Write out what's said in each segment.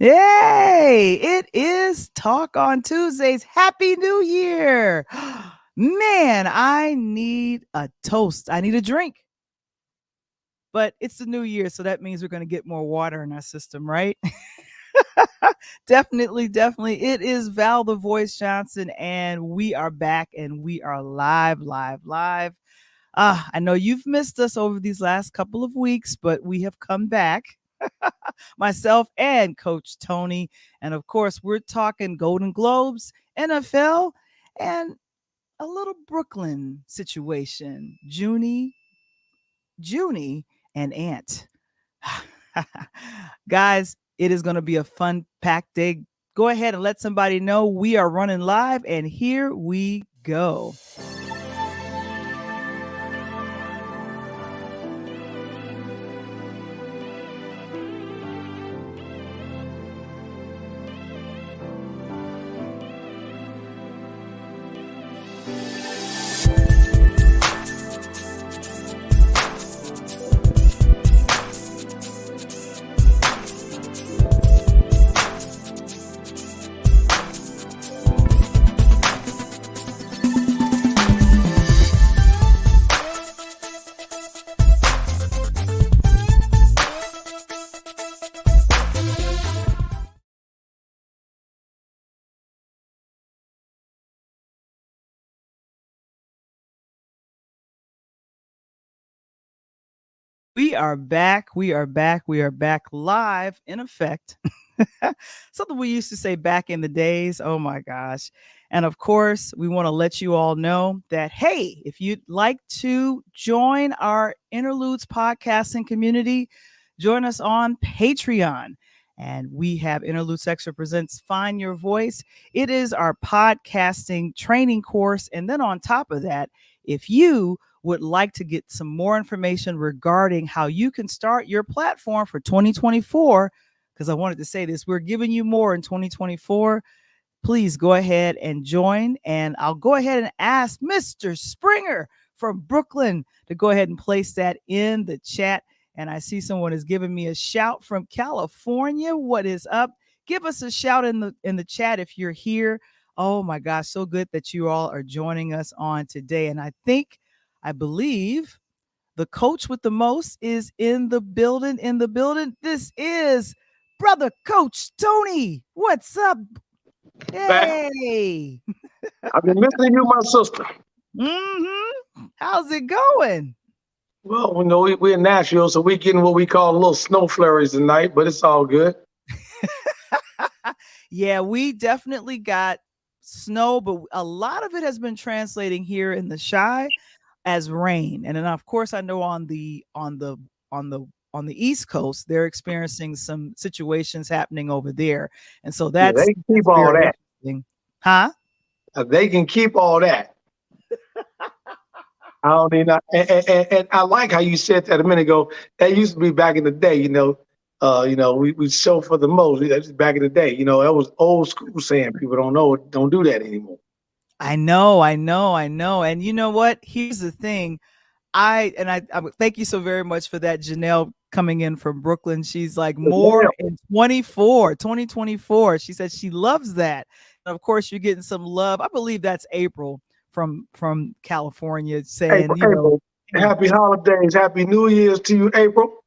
Yay! It is Talk on Tuesdays. Happy New Year! Man, I need a toast. I need a drink. But it's the new year, so that means we're going to get more water in our system, right? Definitely. It is Val the Voice Johnson, and we are back and we are live. I know you've missed us over these last couple of weeks, but we have come back. Myself and Coach Tony. And of course, we're talking Golden Globes, NFL, and a little Brooklyn situation. Junie, and Ant. Guys, it is going to be a fun packed day. Go ahead and let somebody know we are running live, and here we go. We are back. We are back live in effect. Something we used to say back in the days. Oh my gosh. And of course, we want to let you all know that, hey, if you'd like to join our Interludes podcasting community, join us on Patreon. And we have Interludes Extra Presents Find Your Voice. It is our podcasting training course. And then on top of that, if you would like to get some more information regarding how you can start your platform for 2024, because I wanted to say this, we're giving you more in 2024. Please go ahead and join. And I'll go ahead and ask Mr. Springer from Brooklyn to go ahead and place that in the chat. And I see someone is giving me a shout from California. What is up? Give us a shout in the chat if you're here. Oh my gosh, so good that you all are joining us on today. And I believe the coach with the most is in the building. This is brother Coach Tony. What's up? Hey. I've been missing you, my sister. How's it going? Well, we're in Nashville, so we're getting what we call a little snow flurries tonight, but it's all good. Yeah, we definitely got snow, but a lot of it has been translating here in the Chi as rain. And then of course I know on the East Coast, they're experiencing some situations happening over there. And so they can keep all that. Huh? They can keep all that. I don't need that. And I like how you said that a minute ago. That used to be back in the day, we show for the most. That's back in the day. That was old school saying. People don't do that anymore. I know. And you know what? Here's the thing. I thank you so very much for that, Janelle, coming in from Brooklyn. She's like, more in 2024. She said she loves that. And of course, you're getting some love. I believe that's April from California saying, April. Happy holidays, happy New Year's to you, April.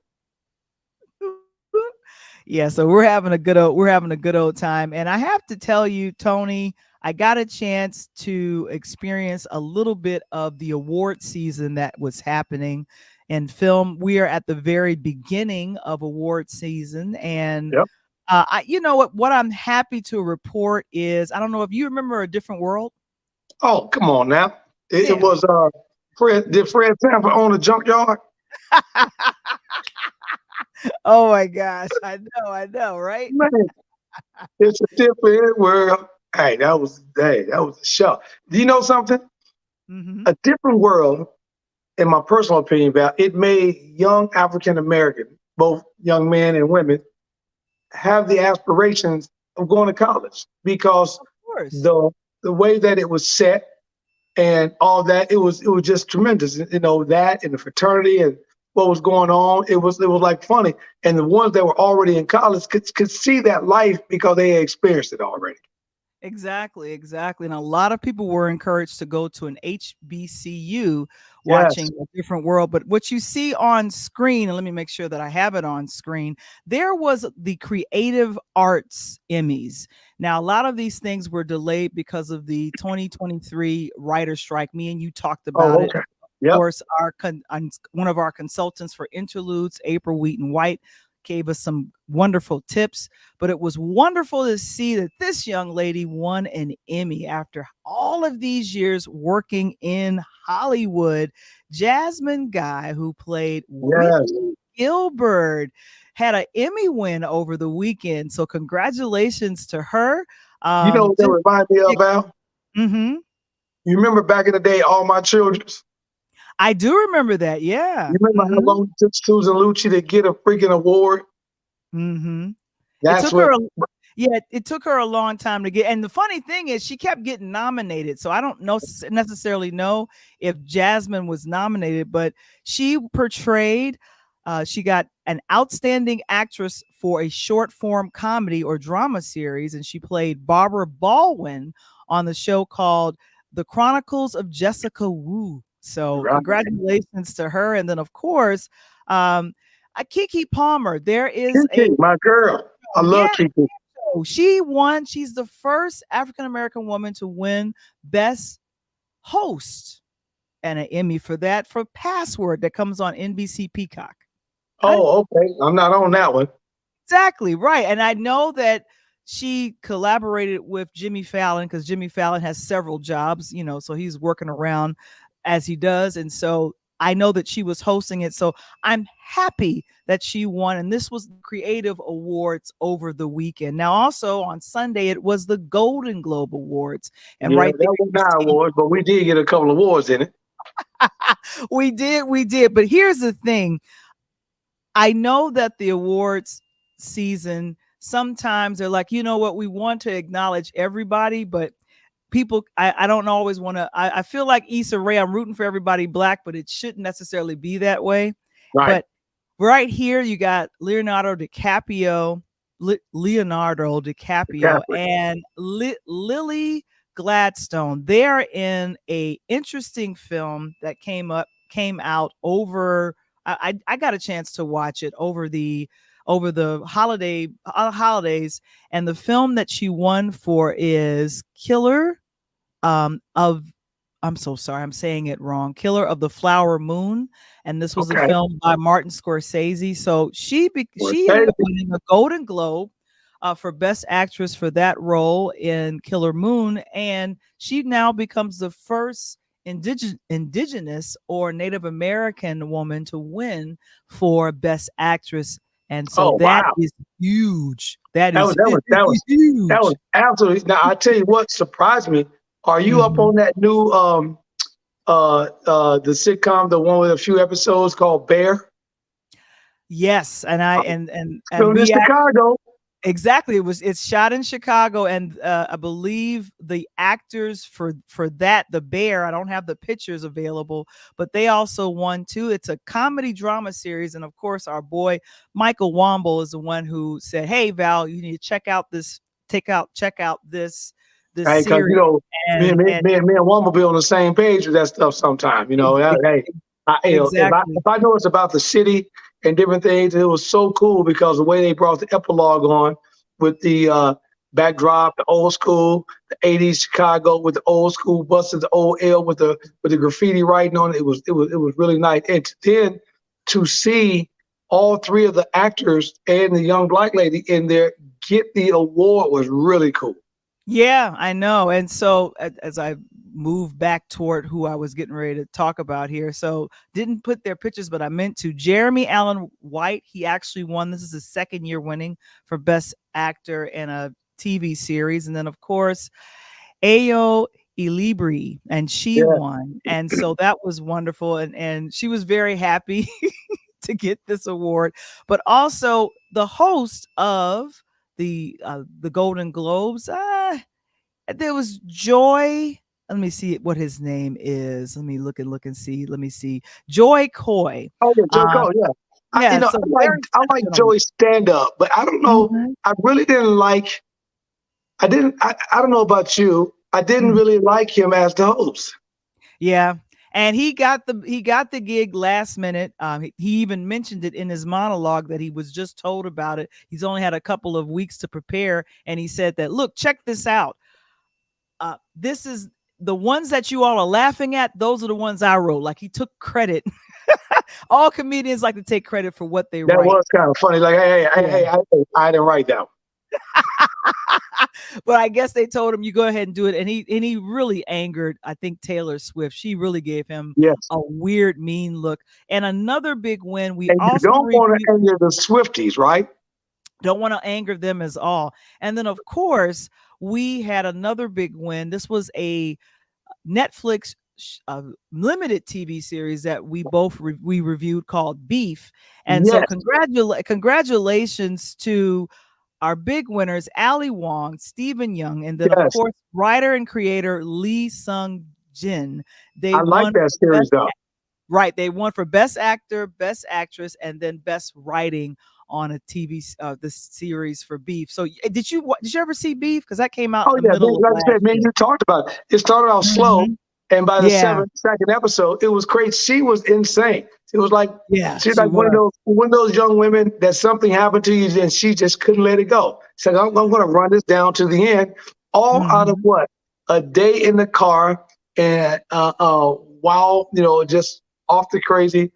Yeah, so we're having a good old time. And I have to tell you, Tony, I got a chance to experience a little bit of the award season that was happening in film. We are at the very beginning of award season. And what I'm happy to report is, I don't know if you remember A Different World. Oh, come on now. It was did Fred Sanford own a junkyard? Oh my gosh. I know, right? Man, it's a different world. Hey, that was a show. Do you know something? Mm-hmm. A Different World, in my personal opinion, about it made young African American, both young men and women, have the aspirations of going to college, because the way that it was set and all that, it was just tremendous. That and the fraternity and what was going on. It was like funny, and the ones that were already in college could see that life because they had experienced it already. Exactly, exactly. And a lot of people were encouraged to go to an HBCU watching Yes. a different world. But what you see on screen, and let me make sure that I have it on screen, there was the Creative Arts Emmys. Now, a lot of these things were delayed because of the 2023 writer strike. Me and you talked about Oh, it. okay. Of Yep. course, one of our consultants for Interludes, April Wheaton White, gave us some wonderful tips. But it was wonderful to see that this young lady won an Emmy after all of these years working in Hollywood. Jasmine Guy, who played Yes. Whitney Gilbert, had an Emmy win over the weekend. So congratulations to her. You know what that Just reminds me of, Val? hmm You remember back in the day, All My Children's? I do remember that. Yeah. You remember how long it took Susan Lucci to get a freaking award? Hmm. It That's took her what. a Yeah, it took her a long time to get. And the funny thing is, she kept getting nominated. So I don't know necessarily know if Jasmine was nominated, but she portrayed. She got an outstanding actress for a short form comedy or drama series, and she played Barbara Baldwin on the show called The Chronicles of Jessica Wu. So Right. congratulations to her, and then of course, um, Kiki Palmer. There is a Kiki, my girl. I yeah, love Kiki. she won. She's the first African American woman to win Best Host and an Emmy for that for Password that comes on NBC Peacock. I Oh, okay. I'm not on that one. Exactly right, and I know that she collaborated with Jimmy Fallon because Jimmy Fallon has several jobs, so he's working around as he does, and so I know that she was hosting it. So I'm happy that she won, and this was the Creative Awards over the weekend. Now, also on Sunday, it was the Golden Globe Awards, and Yeah, right there that was you not see awards, but we did get a couple awards in it. we did. But here's the thing: I know that the awards season, sometimes they're like, you know what, we want to acknowledge everybody, but people, I don't always want to. I feel like Issa Rae, I'm rooting for everybody black, but it shouldn't necessarily be that way. Right. But right here, you got Leonardo DiCaprio Catholic. and Lily Gladstone. They're in a interesting film that came out over. I got a chance to watch it over the holidays, and the film that she won for is Killer of I'm so sorry, I'm saying it wrong. Killer of the Flower Moon, and this was a Okay. film by Martin Scorsese. So Well, she ended up Stacy. winning a Golden Globe for Best Actress for that role in Killer Moon, and she now becomes the first indigenous or Native American woman to win for Best Actress, and so Oh, that wow. is huge. That That is was that was that was that was huge. absolutely. Now I tell you what surprised me. Are you up Mhm. on that new the sitcom, the one with a few episodes called Bear? Yes, and I Um, and filmed in we Chicago. exactly. It's shot in Chicago, and I believe the actors for that, the Bear. I don't have the pictures available, but they also won too. It's a comedy drama series, and of course, our boy Michael Wamble is the one who said, "Hey Val, you need to check out this Right, because series." And me and one will be on the same page with that stuff sometime. ex- ex- Hey, exactly. if I know it's about the city and different things, it was so cool because the way they brought the epilogue on with the backdrop, the old school, the '80s Chicago with the old school buses, the old L with the graffiti writing on it. It was really nice. And then to see all three of the actors and the young black lady in there get the award was really cool. Yeah, I know. And so as I move back toward who I was getting ready to talk about here, so didn't put their pictures, but I meant to. Jeremy Allen White, he actually won. This is his second year winning for Best Actor in a TV series. And then, of course, Ayo Ilibri, and she Yeah. won. And so that was wonderful. And she was very happy to get this award, but also the host of the Golden Globes. There was Joy. let me see what his name is. Let me look and see. Let me see. Joy Coy. Oh yeah, Joe Um, Cole. Yeah, yeah, so very I like sentimental. Joey's stand up, but I don't know. Mhm, I really didn't like. I don't know about you. I didn't mhm. really like him as the host. Yeah. And he got the gig last minute. He even mentioned it in his monologue that he was just told about it. He's only had a couple of weeks to prepare, and he said that, look, check this out. This is the ones that you all are laughing at. Those are the ones I wrote. Like he took credit. All comedians like to take credit for what they That write. was kind of funny. Like, Yeah. I didn't write that one. But I guess they told him you go ahead and do it, and he really angered, I think, Taylor Swift. She really gave him Yes, a weird, mean look. And another big win. We and you also don't want reviewed. to anger the Swifties, right? Don't want to anger them as all. And then, of course, we had another big win. This was a Netflix limited TV series that we both we reviewed called Beef. And so Yes, congratulations to our big winners, Ali Wong, Stephen Young, and then of yes. course writer and creator Lee Sung Jin. They I like won that for series best, though. right. They won for best actor, best actress, and then best writing on a TV the series for Beef. So did you ever see Beef? Because that came out in Oh the yeah, middle of like I last said, man, year. you talked about it. It started off slow, Mhm. and by the Yeah, second episode, it was crazy. She was insane. It was like yeah, she's she like was. one of those young women that something happened to you, and she just couldn't let it go. She's like, I'm going to run this down to the end, all out of Mhm. what, a day in the car, and while just off the crazy.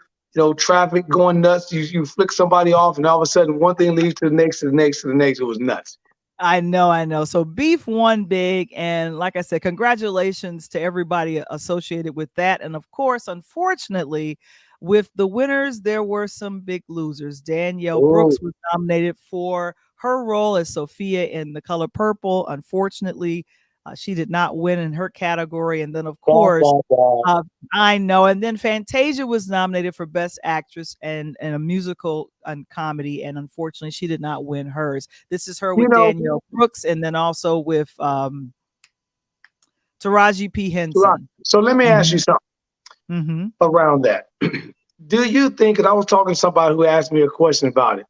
Traffic going nuts. You flick somebody off, and all of a sudden, one thing leads to the next, to the next, to the next. It was nuts. I know, I know. So Beef won big, and like I said, congratulations to everybody associated with that. And of course, unfortunately, with the winners, there were some big losers. Danielle Oh, Brooks was nominated for her role as Sophia in The Color Purple. Unfortunately, she did not win in her category. And then, of blah, course, blah, blah. uh, I know. And then Fantasia was nominated for Best Actress and a musical and comedy, and unfortunately, she did not win hers. This is her You with know, Danielle Brooks, and then also with Taraji P right. Henson. So let me ask you Hmm. something Hmm. around that. Do you think, and I was talking to somebody who asked me a question about it,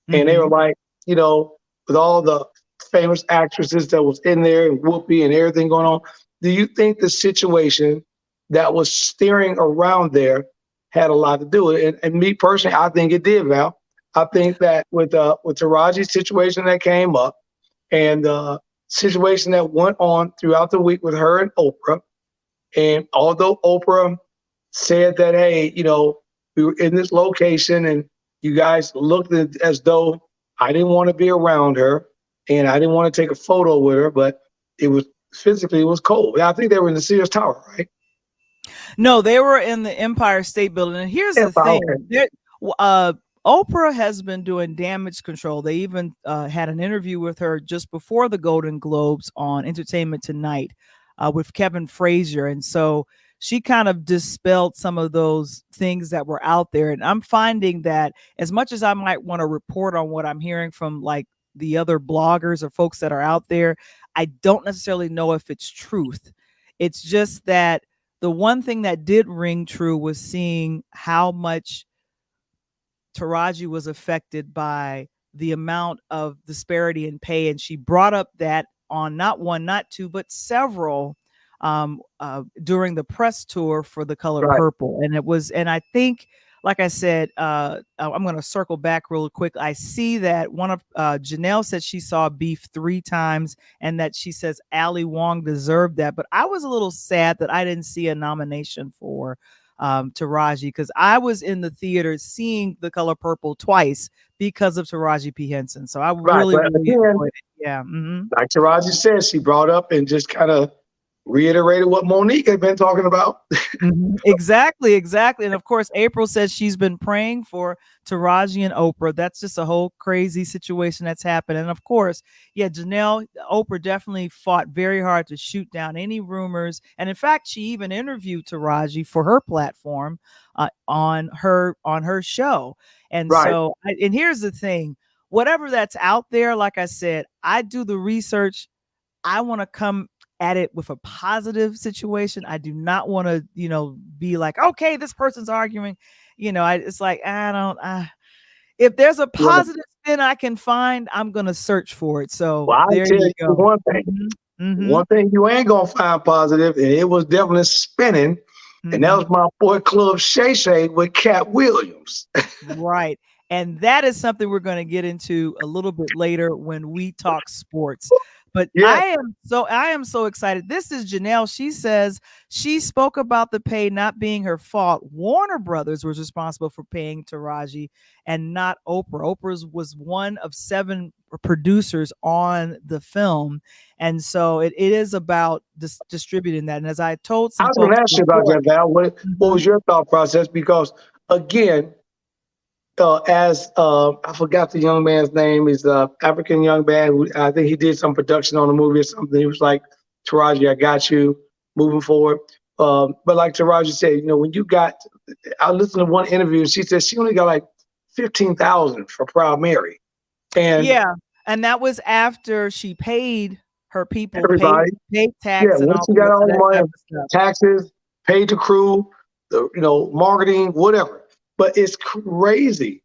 and they were Hmm. like, with all the famous actresses that was in there and Whoopi and everything going on, do you think the situation that was steering around there had a lot to do with it? And me personally, I think it did, Val. I think that with Taraji's situation that came up and the situation that went on throughout the week with her and Oprah, and although Oprah said that, hey, we were in this location and you guys looked as though I didn't want to be around her and I didn't want to take a photo with her, but it was physically, it was cold. I think they were in the Sears Tower, right? No, they were in the Empire State Building. And here's the Empire, okay. thing: uh, Oprah has been doing damage control. They even had an interview with her just before the Golden Globes on Entertainment Tonight with Kevin Frazier, and so she kind of dispelled some of those things that were out there. And I'm finding that as much as I might want to report on what I'm hearing from like the other bloggers or folks that are out there, I don't necessarily know if it's truth. It's just that the one thing that did ring true was seeing how much Taraji was affected by the amount of disparity in pay. And she brought up that on not one, not two, but several during the press tour for The Color Right. Purple. And it was, and I think, like I said, I'm going to circle back real quick. I see that one of Janelle said she saw Beef 3 times and that she says Ali Wong deserved that. But I was a little sad that I didn't see a nomination for Taraji, because I was in the theater seeing The Color Purple twice because of Taraji P Henson. So I Right. really, But really again, enjoyed it. Yeah. Hmm. like Taraji said, she brought up and just kind of reiterated what Monique had been talking about. Mhm. Exactly, exactly. And of course, April says she's been praying for Taraji and Oprah. That's just a whole crazy situation that's happened. And of course, yeah, Janelle, Oprah definitely fought very hard to shoot down any rumors. And in fact, she even interviewed Taraji for her platform on her show. And Right. so, and here's the thing: whatever that's out there, like I said, I do the research. I want to come. at it with a positive situation. I do not want to, be like, okay, this person's arguing. It's like, if there's a Well, positive spin I can find, I'm going to search for it. So I there tell you you go. one thing. Mm-hmm. One thing you ain't gonna find positive, and it was definitely spinning, and that was my boy Club Shay Shay with Cat Williams. Right. And that is something we're going to get into a little bit later when we talk sports. But Yeah, I am so excited. This is Janelle. She says she spoke about the pay not being her fault. Warner Brothers was responsible for paying Taraji and not Oprah. Oprah's was one of 7 producers on the film. And so it is about distributing that. And as I told I some was gonna folks ask you about before, that, Val. What was your thought process? Because again, as I forgot the young man's name, is African young man who I think he did some production on a movie or something. He was like, Taraji, I got you moving forward. But like Taraji said, when you got, I listened to one interview and she said she only got like 15,000 for Proud Mary. And yeah, and that was after she paid her people, paid everybody, yeah, tax and once all you the got rest all of the that type money, of stuff. taxes, paid the crew, marketing, whatever. But it's crazy,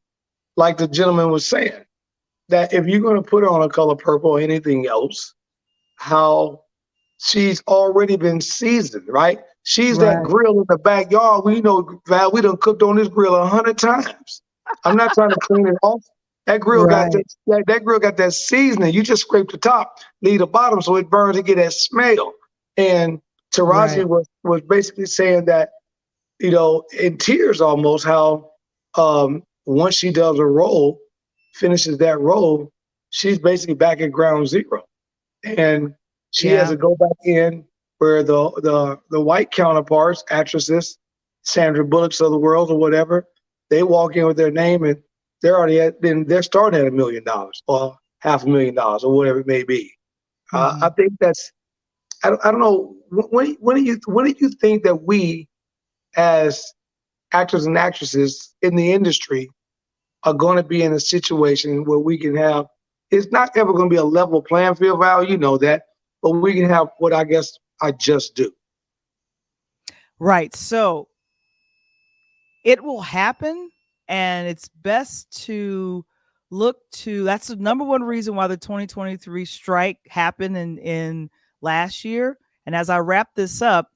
like the gentleman was saying, that if you're going to put on A Color Purple or anything else, how she's already been seasoned, right? She's that Right, grill in the backyard. We know, Val, we done cooked on this grill 100 times. I'm not trying to clean it off. That grill got right, that grill got that seasoning. You just scrape the top, leave the bottom so it burns and get that smell. And right. Taraji was basically saying that, in tears almost, how once she does a role, finishes that role, she's basically back at ground zero. And she has Yeah. to go back in where the white counterparts, actresses, Sandra Bullocks of the world or whatever, they walk in with their name and they're starting at $1 million or $500,000 or whatever it may be. I Mhm. think that's I don't know when do you think that we as actors and actresses in the industry are going to be in a situation where we can have, it's not ever going to be a level playing field, Val, you know that, but we can have what I guess I just do. Right. So it will happen, and it's best to look to that's the number one reason why the 2023 strike happened in last year. And as I wrap this up,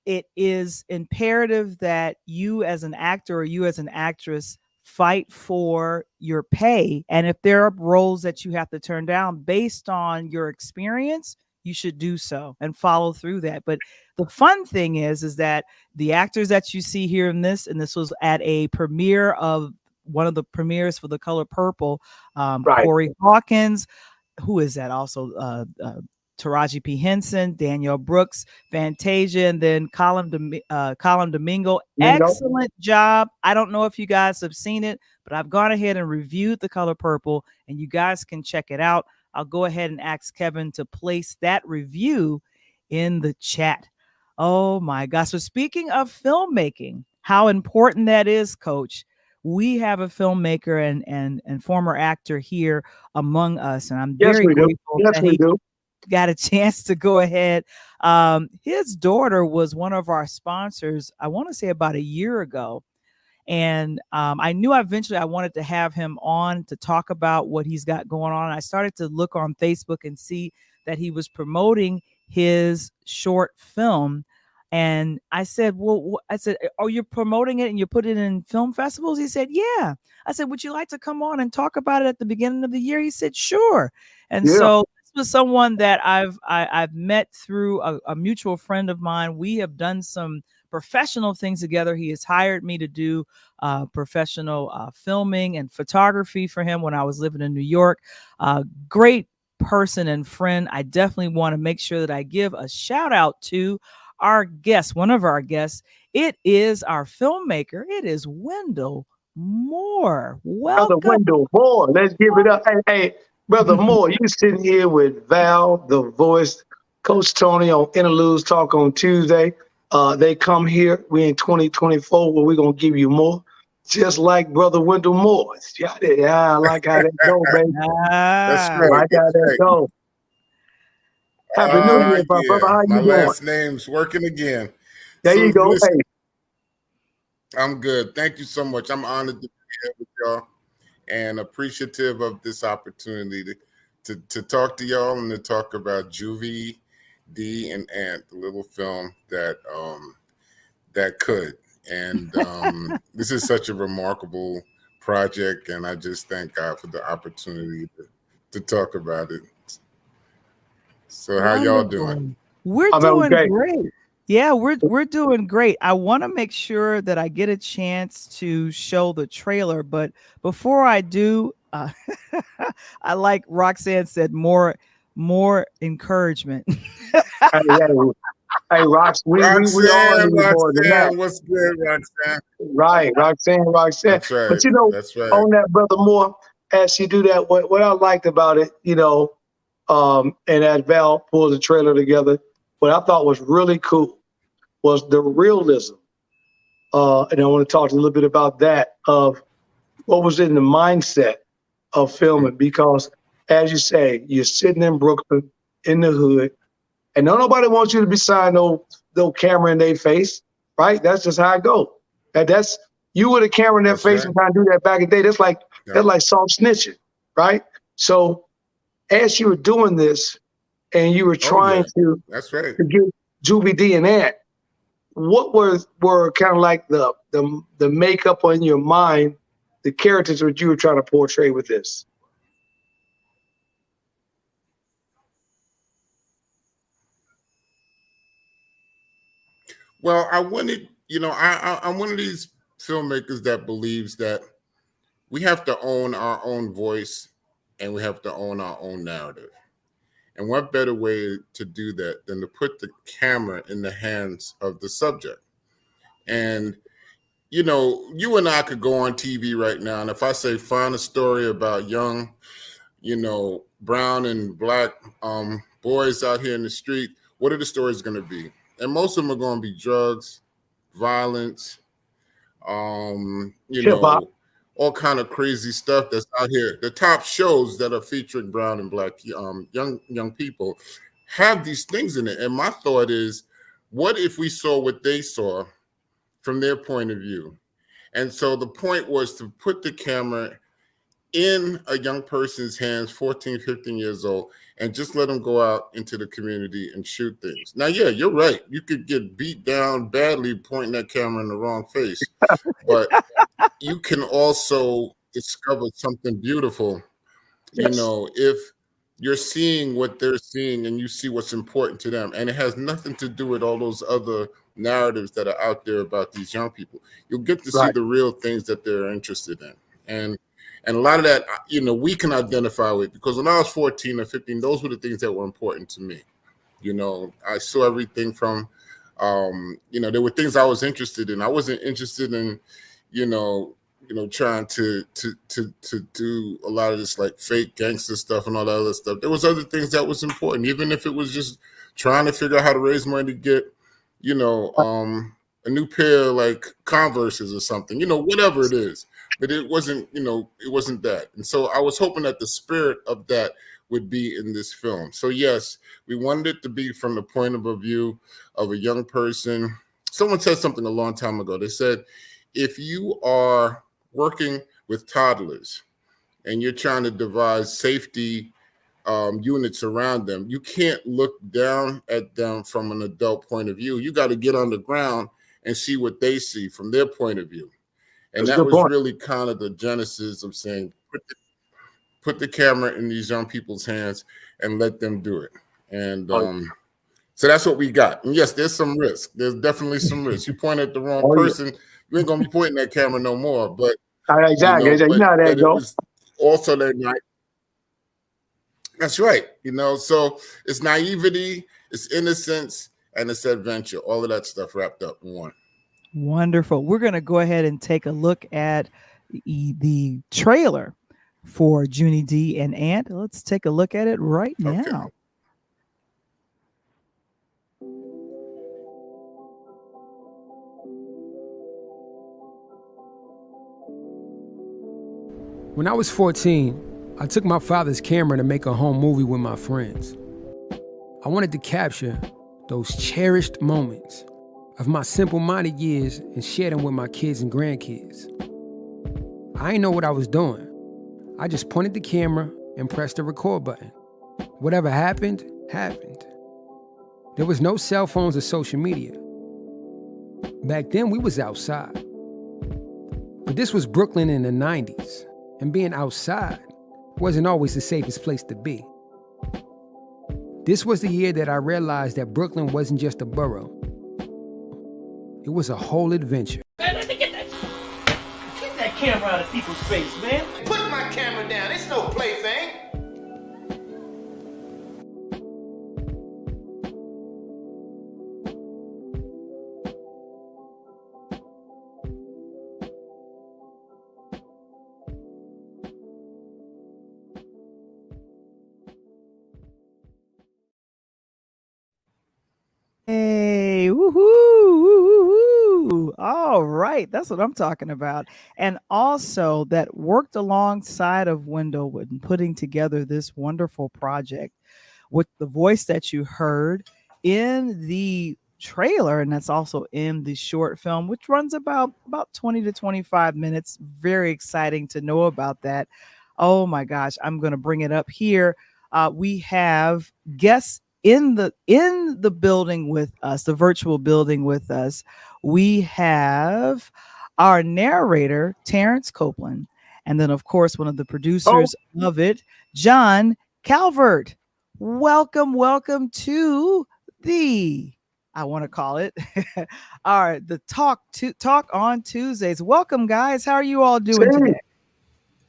it is imperative that you as an actor or you as an actress fight for your pay. And if there are roles that you have to turn down based on your experience, you should do so and follow through that. But the fun thing is that the actors that you see here in this, and this was at a premiere of one of the premieres for The Color Purple, Right. Corey Hawkins, who is that also? Taraji P. Henson, Danielle Brooks, Fantasia, and then Colin Domingo. Mingo. Excellent job. I don't know if you guys have seen it, but I've gone ahead and reviewed The Color Purple, and you guys can check it out. I'll go ahead and ask Kevin to place that review in the chat. Oh my gosh. So speaking of filmmaking, how important that is, Coach. We have a filmmaker and former actor here among us, and I'm Yes, very we do. grateful Yes, that we he do. got a chance to go ahead. His daughter was one of our sponsors, I want to say about a year ago. And I knew eventually I wanted to have him on to talk about what he's got going on. I started to look on Facebook and see that he was promoting his short film. And I said, well, oh, you're promoting it and you put it in film festivals? He said, yeah. I said, would you like to come on and talk about it at the beginning of the year? He said, sure. And Yeah. so this was someone that I've met through a mutual friend of mine. We have done some professional things together. He has hired me to do professional filming and photography for him when I was living in New York. Great person and friend. I definitely want to make sure that I give a shout out to our guest, one of our guests. It is our filmmaker. It is Wendell Moore. Brother Welcome. Wendell Moore, let's give it up. Hey, Brother Moore, you sitting here with Val, the voice, Coach Tony on Interludes Talk on Tuesday. They come here. We in 2024 where we're going to give you more. Just like Brother Wendell Moore. Yeah, I like how that go, baby. That's Ah, I right. like how That's that right. go. Happy New Year, my brother. Yeah. How My you doing? last name's working again. There So you go. listen, Hey, I'm good. Thank you so much. I'm honored to be here with y'all and appreciative of this opportunity to talk to y'all and to talk about Juvey-D and Ant, the little film that could. And this is such a remarkable project, and I just thank God for the opportunity to talk about it. So how y'all doing? Wonderful. We're I'm doing okay. great. Yeah, we're doing great. I want to make sure that I get a chance to show the trailer, but before I do, I like Roxanne said, more encouragement. Hey, Rox, we all Roxanne, need more than that. What's good, Roxanne? Right, Roxanne. That's right. But you know, That's right. on that, brother Moore, as you do that, what I liked about it, and as Val pulled the trailer together, what I thought was really cool was the realism. And I want to talk a little bit about that of what was in the mindset of filming, because as you say, you're sitting in Brooklyn in the hood, and nobody wants you to be signing no camera in their face, right? That's just how it go. That's you with a camera in their That's face right. and trying to do that back in the day. That's like soft snitching, right? So as you were doing this and you were trying That's right. to get Juvey-D and Ant, what were kind of like the makeup on your mind, the characters that you were trying to portray with this? Well, I wanted, I'm one of these filmmakers that believes that we have to own our own voice and we have to own our own narrative. And what better way to do that than to put the camera in the hands of the subject? And, you and I could go on TV right now, and if I say find a story about young, brown and black boys out here in the street, what are the stories going to be? And most of them are going to be drugs, violence, Hip hop. all kind of crazy stuff that's out here. The top shows that are featuring brown and black young people have these things in it. And my thought is, what if we saw what they saw from their point of view? And so the point was to put the camera in a young person's hands, 14, 15 years old, and just let them go out into the community and shoot things. Now, yeah, you're right. You could get beat down badly pointing that camera in the wrong face, but you can also discover something beautiful, Yes. if you're seeing what they're seeing and you see what's important to them. And it has nothing to do with all those other narratives that are out there about these young people. You'll get to see Right. the real things that they're interested in. And a lot of that, we can identify with, because when I was 14 or 15, those were the things that were important to me. I saw everything from, there were things I was interested in. I wasn't interested in, trying to do a lot of this like fake gangster stuff and all that other stuff. There was other things that was important, even if it was just trying to figure out how to raise money to get, a new pair of like Converses or something, whatever it is. But it wasn't that. And so I was hoping that the spirit of that would be in this film. So yes, we wanted it to be from the point of view of a young person. Someone said something a long time ago. They said, if you are working with toddlers and you're trying to devise safety units around them, you can't look down at them from an adult point of view. You got to get on the ground and see what they see from their point of view. And That's a that good was point. really kind of the genesis of saying, put the camera in these young people's hands and let them do it. And so that's what we got. And yes, there's some risk. There's definitely some risk. You point at the wrong person, you ain't gonna be pointing that camera no more. But Exactly. You know how that but it go. was also that night. That's right. So it's naivety, it's innocence, and it's adventure. All of that stuff wrapped up in one. Wonderful. We're going to go ahead and take a look at the trailer for Juvey-D and Ant. Let's take a look at it right now. Okay. When I was 14, I took my father's camera to make a home movie with my friends. I wanted to capture those cherished moments of my simple-minded years and share them with my kids and grandkids. I didn't know what I was doing. I just pointed the camera and pressed the record button. Whatever happened, happened. There was no cell phones or social media. Back then, we was outside. But this was Brooklyn in the 90s, and being outside wasn't always the safest place to be. This was the year that I realized that Brooklyn wasn't just a borough. It was a whole adventure. Man, get that camera out of people's face, man. Put my camera down. It's no plaything. Hey, woohoo, woo-hoo-hoo. All right, that's what I'm talking about. And also that worked alongside of Wendell when putting together this wonderful project with the voice that you heard in the trailer, and that's also in the short film, which runs about 20 to 25 minutes. Very exciting to know about that. Oh my gosh, I'm going to bring it up here. We have guests in the building with us, the virtual building with us. We have our narrator, Terrence Copeland, and then of course one of the producers of it, John Calvert. Welcome to the, I want to call it the talk on Tuesdays. Welcome, guys. How are you all doing today?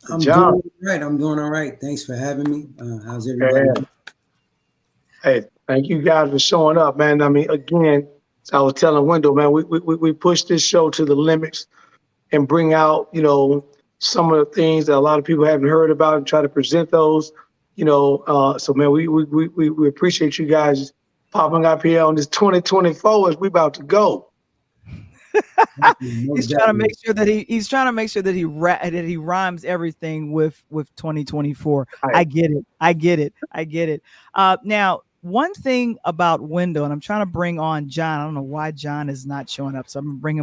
I'm doing right. I'm doing all right. Thanks for having me. How's everybody? Hey, thank you guys for showing up, man. I mean, again, as I was telling Wendell, man, we push this show to the limits and bring out, some of the things that a lot of people haven't heard about and try to present those, so man, we appreciate you guys popping up here on this 2024 as we about to go. He's trying to make sure that he rhymes everything with 2024. Right. I get it. Now, one thing about Wendell, and I'm trying to bring on John. I don't know why John is not showing up, so I'm gonna bring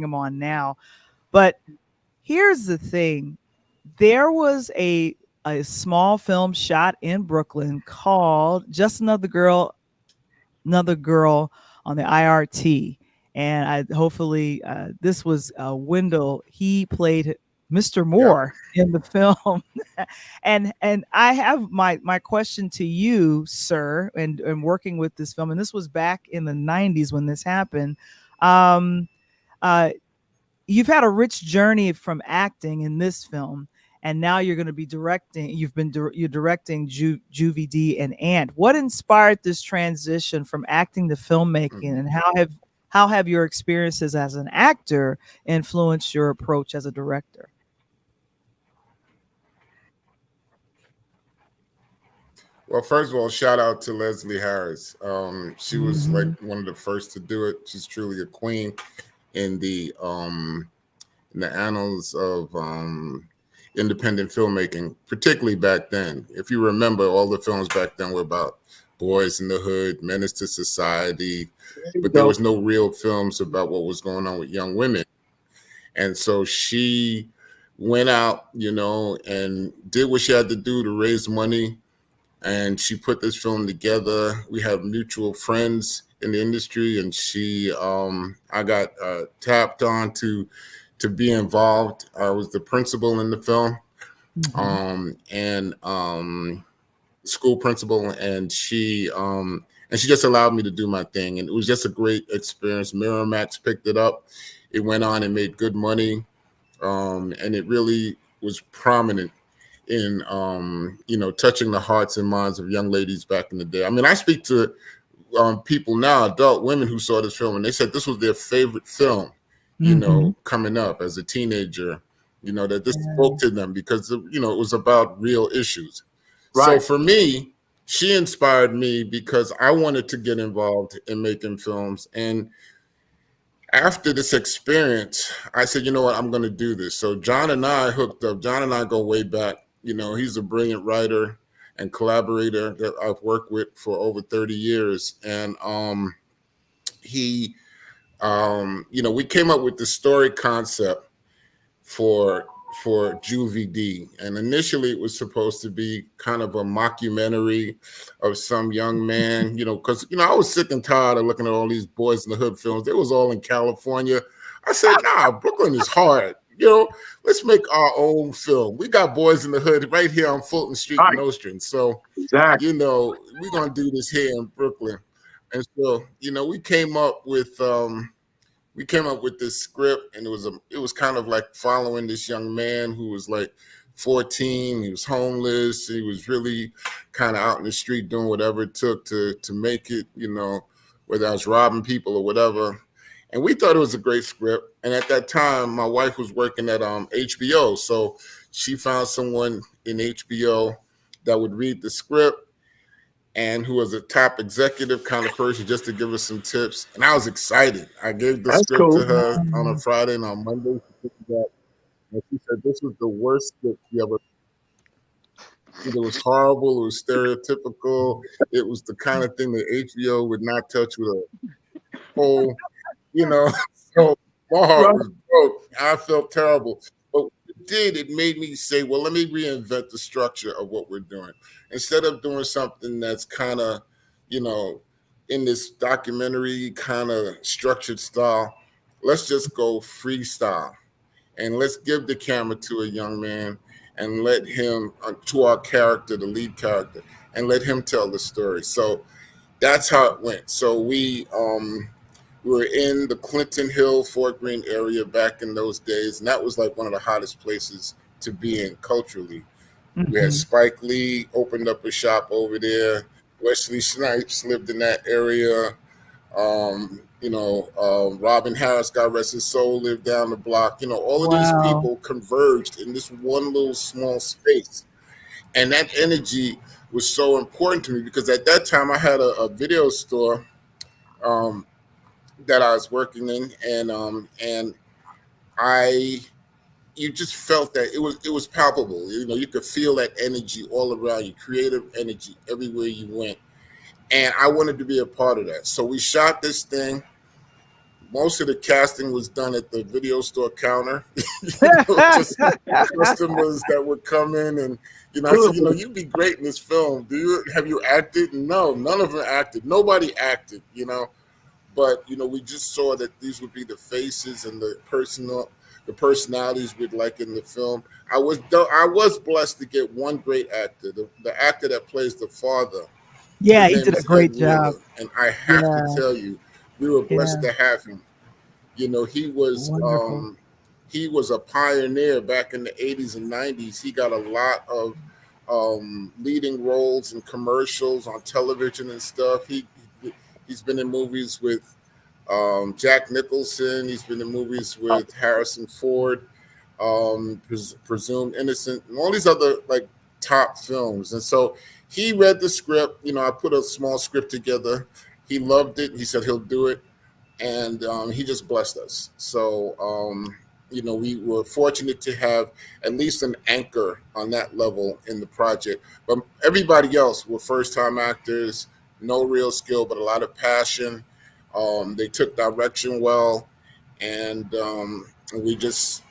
him on now. But here's the thing: there was a small film shot in Brooklyn called "Just Another Girl on the IRT." And hopefully this was Wendell. He played Mr. Moore in the film. and I have my question to you, sir, and working with this film, and this was back in the 90s when this happened. You've had a rich journey from acting in this film, and now you're going to be directing. You're directing Juvey-D and Ant. What inspired this transition from acting to filmmaking, and how have your experiences as an actor influenced your approach as a director? Well, first of all, shout out to Leslie Harris. She was like one of the first to do it. She's truly a queen in the annals of independent filmmaking, particularly back then. If you remember, all the films back then were about boys in the hood, menace to society, but there was no real films about what was going on with young women. And so she went out, and did what she had to do to raise money. And she put this film together. We have mutual friends in the industry, and I got tapped on to be involved. I was the principal in the film, and school principal, and she just allowed me to do my thing, and it was just a great experience. Miramax picked it up. It went on and made good money, and it really was prominent in touching the hearts and minds of young ladies back in the day. I mean, I speak to people now, adult women who saw this film, and they said this was their favorite film, coming up as a teenager, that this spoke to them because, it was about real issues. Right. So for me, she inspired me because I wanted to get involved in making films. And after this experience, I said, you know what, I'm going to do this. So John and I hooked up. John and I go way back. He's a brilliant writer, and collaborator that I've worked with for over 30 years. And he, we came up with the story concept for Juvey-D. And initially it was supposed to be kind of a mockumentary of some young man, because, I was sick and tired of looking at all these Boys in the Hood films. They was all in California. I said, nah, Brooklyn is hard. Let's make our own film. We got Boys in the Hood right here on Fulton Street in Nostrand. So, exactly. we're going to do this here in Brooklyn. And so, we came up with this script, and it was kind of like following this young man who was like 14. He was homeless. He was really kind of out in the street doing whatever it took to make it, whether I was robbing people or whatever. And we thought it was a great script. And at that time, my wife was working at HBO. So she found someone in HBO that would read the script and who was a top executive kind of person, just to give us some tips. And I was excited. I gave the script to her on a Friday, and on Monday she picked it up. And she said this was the worst script she ever. It was horrible. It was stereotypical. It was the kind of thing that HBO would not touch with a whole, So my heart was broke. I felt terrible. But what it did, it made me say, well, let me reinvent the structure of what we're doing. Instead of doing something that's kind of, in this documentary kind of structured style, let's just go freestyle. And let's give the camera to a young man and let him, to our character, the lead character, and let him tell the story. So that's how it went. So we were in the Clinton Hill, Fort Greene area back in those days. And that was like one of the hottest places to be in culturally. Mm-hmm. We had Spike Lee opened up a shop over there. Wesley Snipes lived in that area. Robin Harris, God rest his soul, lived down the block. All of these people converged in this one little small space. And that energy was so important to me because at that time I had a video store that I was working in, and you just felt that it was palpable. You could feel that energy all around you, creative energy everywhere you went. And I wanted to be a part of that. So we shot this thing. Most of the casting was done at the video store counter. Just customers that would come in and, I said, you'd be great in this film. Have you acted? No, none of them acted. Nobody acted, But, we just saw that these would be the faces and the personalities we'd like in the film. I was blessed to get one great actor, the actor that plays the father. Yeah, he did a great job. And I have to tell you, we were blessed to have him. He was a pioneer back in the 80s and 90s. He got a lot of leading roles in commercials on television and stuff. He's been in movies with Jack Nicholson. He's been in movies with Harrison Ford, Presumed Innocent, and all these other top films. And so he read the script. I put a small script together. He loved it. He said he'll do it. And he just blessed us. So, we were fortunate to have at least an anchor on that level in the project. But everybody else were first-time actors, no real skill, but a lot of passion. They took direction well. And we just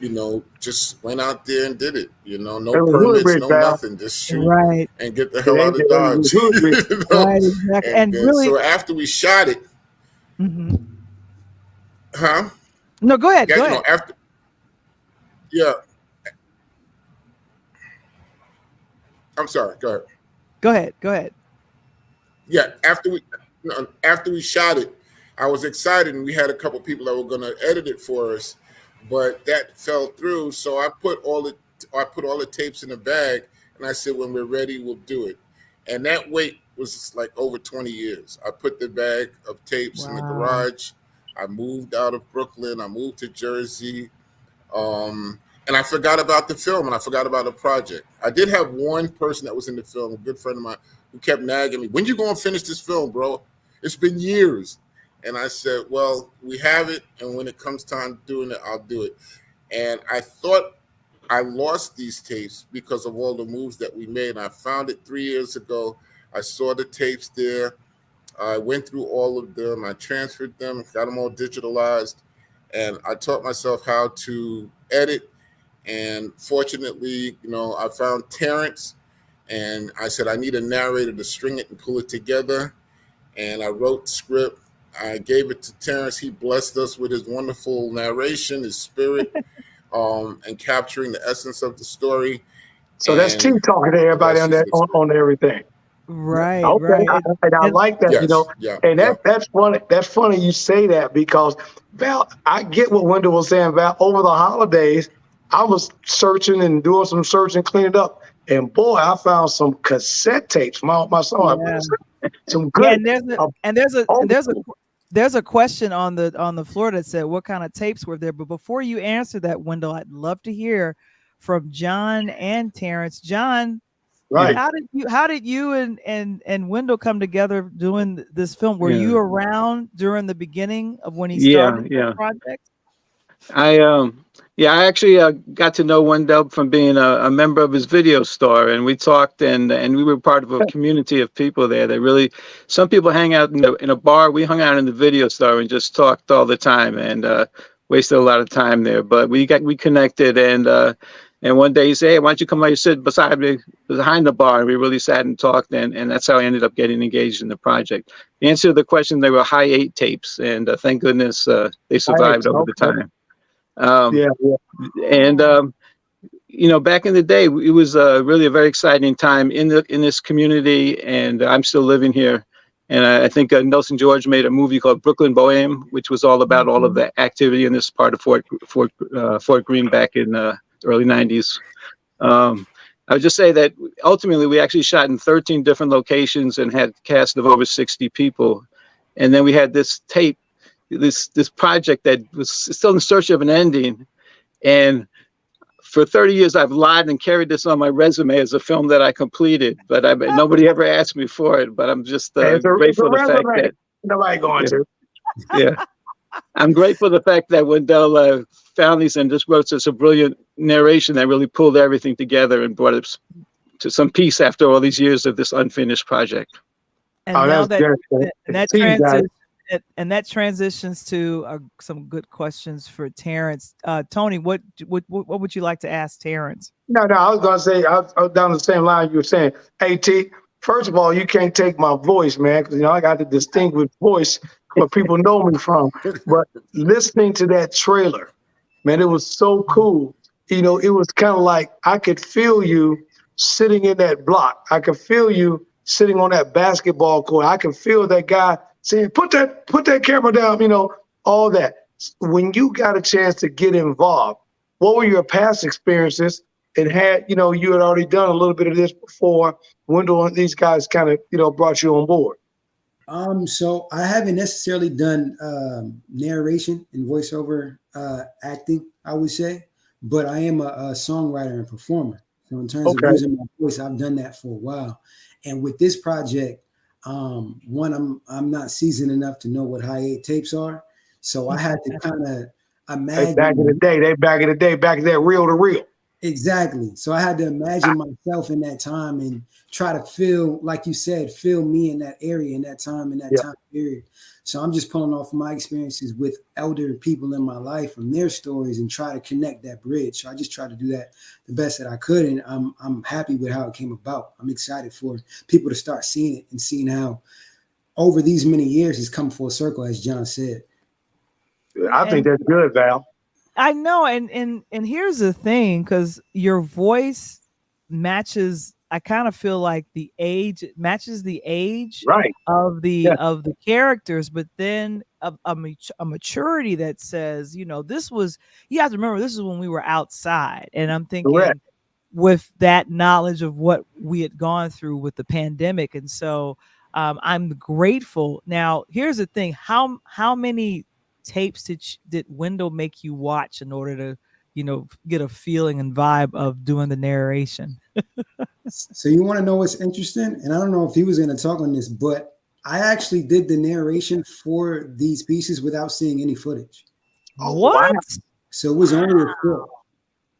went out there and did it. No permits, no nothing. Just shoot and get the hell out of Dodge. Right, exactly. And really, so after we shot it, huh? No, go ahead. Go ahead. I'm sorry. Go ahead. Go ahead. Yeah, after we shot it, I was excited, and we had a couple people that were going to edit it for us, but that fell through. So I put all the tapes in a bag, and I said, when we're ready, we'll do it. And that wait was like over 20 years. I put the bag of tapes in the garage. I moved out of Brooklyn. I moved to Jersey. And I forgot about the film, and I forgot about the project. I did have one person that was in the film, a good friend of mine, who kept nagging me, when you going to finish this film, bro? It's been years. And I said, well, we have it, and when it comes time doing it, I'll do it. And I thought I lost these tapes because of all the moves that we made. And I found it 3 years ago. I saw the tapes there. I went through all of them. I transferred them, got them all digitalized, and I taught myself how to edit. And fortunately, I found Terrence, and I said, I need a narrator to string it and pull it together. And I wrote the script. I gave it to Terrence. He blessed us with his wonderful narration, his spirit, and capturing the essence of the story. So that's T talking to everybody on that on everything. Right, Okay, right. I like that, Yes, and that's funny. That's funny you say that because Val, I get what Wendell was saying, Val. Over the holidays, I was searching and doing some searching, cleaning up, and boy, I found some cassette tapes. My son, some good. There's a question on the floor that said, "What kind of tapes were there?" But before you answer that, Wendell, I'd love to hear from John and Terrence. John. Right. How did you and Wendell come together doing this film? Were you around during the beginning of when he started the project? I actually got to know Wendell from being a member of his video store, and we talked, and we were part of a community of people there that really, some people hang out in a bar. We hung out in the video store and just talked all the time and wasted a lot of time there. But we connected, and one day he said, "Hey, why don't you come out and sit beside me behind the bar?" And we really sat and talked, and that's how I ended up getting engaged in the project. The answer to the question, they were high 8 tapes, and thank goodness they survived over the time. And back in the day, it was really a very exciting time in this community, and I'm still living here. And I think Nelson George made a movie called Brooklyn Bohème, which was all about all of the activity in this part of Fort Greene back in early 90s. I would just say that ultimately we actually shot in 13 different locations and had a cast of over 60 people. And then we had this tape, this project that was still in search of an ending. And for 30 years, I've lied and carried this on my resume as a film that I completed, but nobody ever asked me for it. But I'm just grateful for the fact that nobody going to. Yeah. I'm grateful for the fact that Wendell found these and just wrote such a brilliant narration that really pulled everything together and brought it to some peace after all these years of this unfinished project. And now that transitions to some good questions for Terrence. Tony, what would you like to ask Terrence? No, I was gonna say I was down the same line you were saying. Hey T, first of all, you can't take my voice, man, because I got the distinguished voice where people know me from. But listening to that trailer, man, it was so cool. It was kind of like I could feel you sitting in that block. I could feel you sitting on that basketball court. I can feel that guy saying, put that camera down, all that. When you got a chance to get involved, what were your past experiences? And had, you had already done a little bit of this before Wendell and these guys kind of, brought you on board. So I haven't necessarily done narration and voiceover acting, I would say, but I am a songwriter and performer. So in terms of using my voice, I've done that for a while. And with this project, one, I'm not seasoned enough to know what high 8 tapes are. So I had to kind of imagine. Back in that reel to reel. Exactly. So I had to imagine myself in that time and try to feel, like you said, feel me in that area, in that time, in that time period. So I'm just pulling off my experiences with elder people in my life from their stories and try to connect that bridge. So I just tried to do that the best that I could. And I'm happy with how it came about. I'm excited for people to start seeing it and seeing how over these many years it's come full circle, as John said. I think that's good, Val. I know, and here's the thing, because your voice matches. I kind of feel like the age matches the age of the characters, but then a maturity that says, this was. You have to remember, this is when we were outside, and I'm thinking with that knowledge of what we had gone through with the pandemic, and so I'm grateful. Now, here's the thing: how many tapes did Wendell make you watch in order to get a feeling and vibe of doing the narration? So you want to know what's interesting? And I don't know if he was going to talk on this, but I actually did the narration for these pieces without seeing any footage. What? So it was only a film.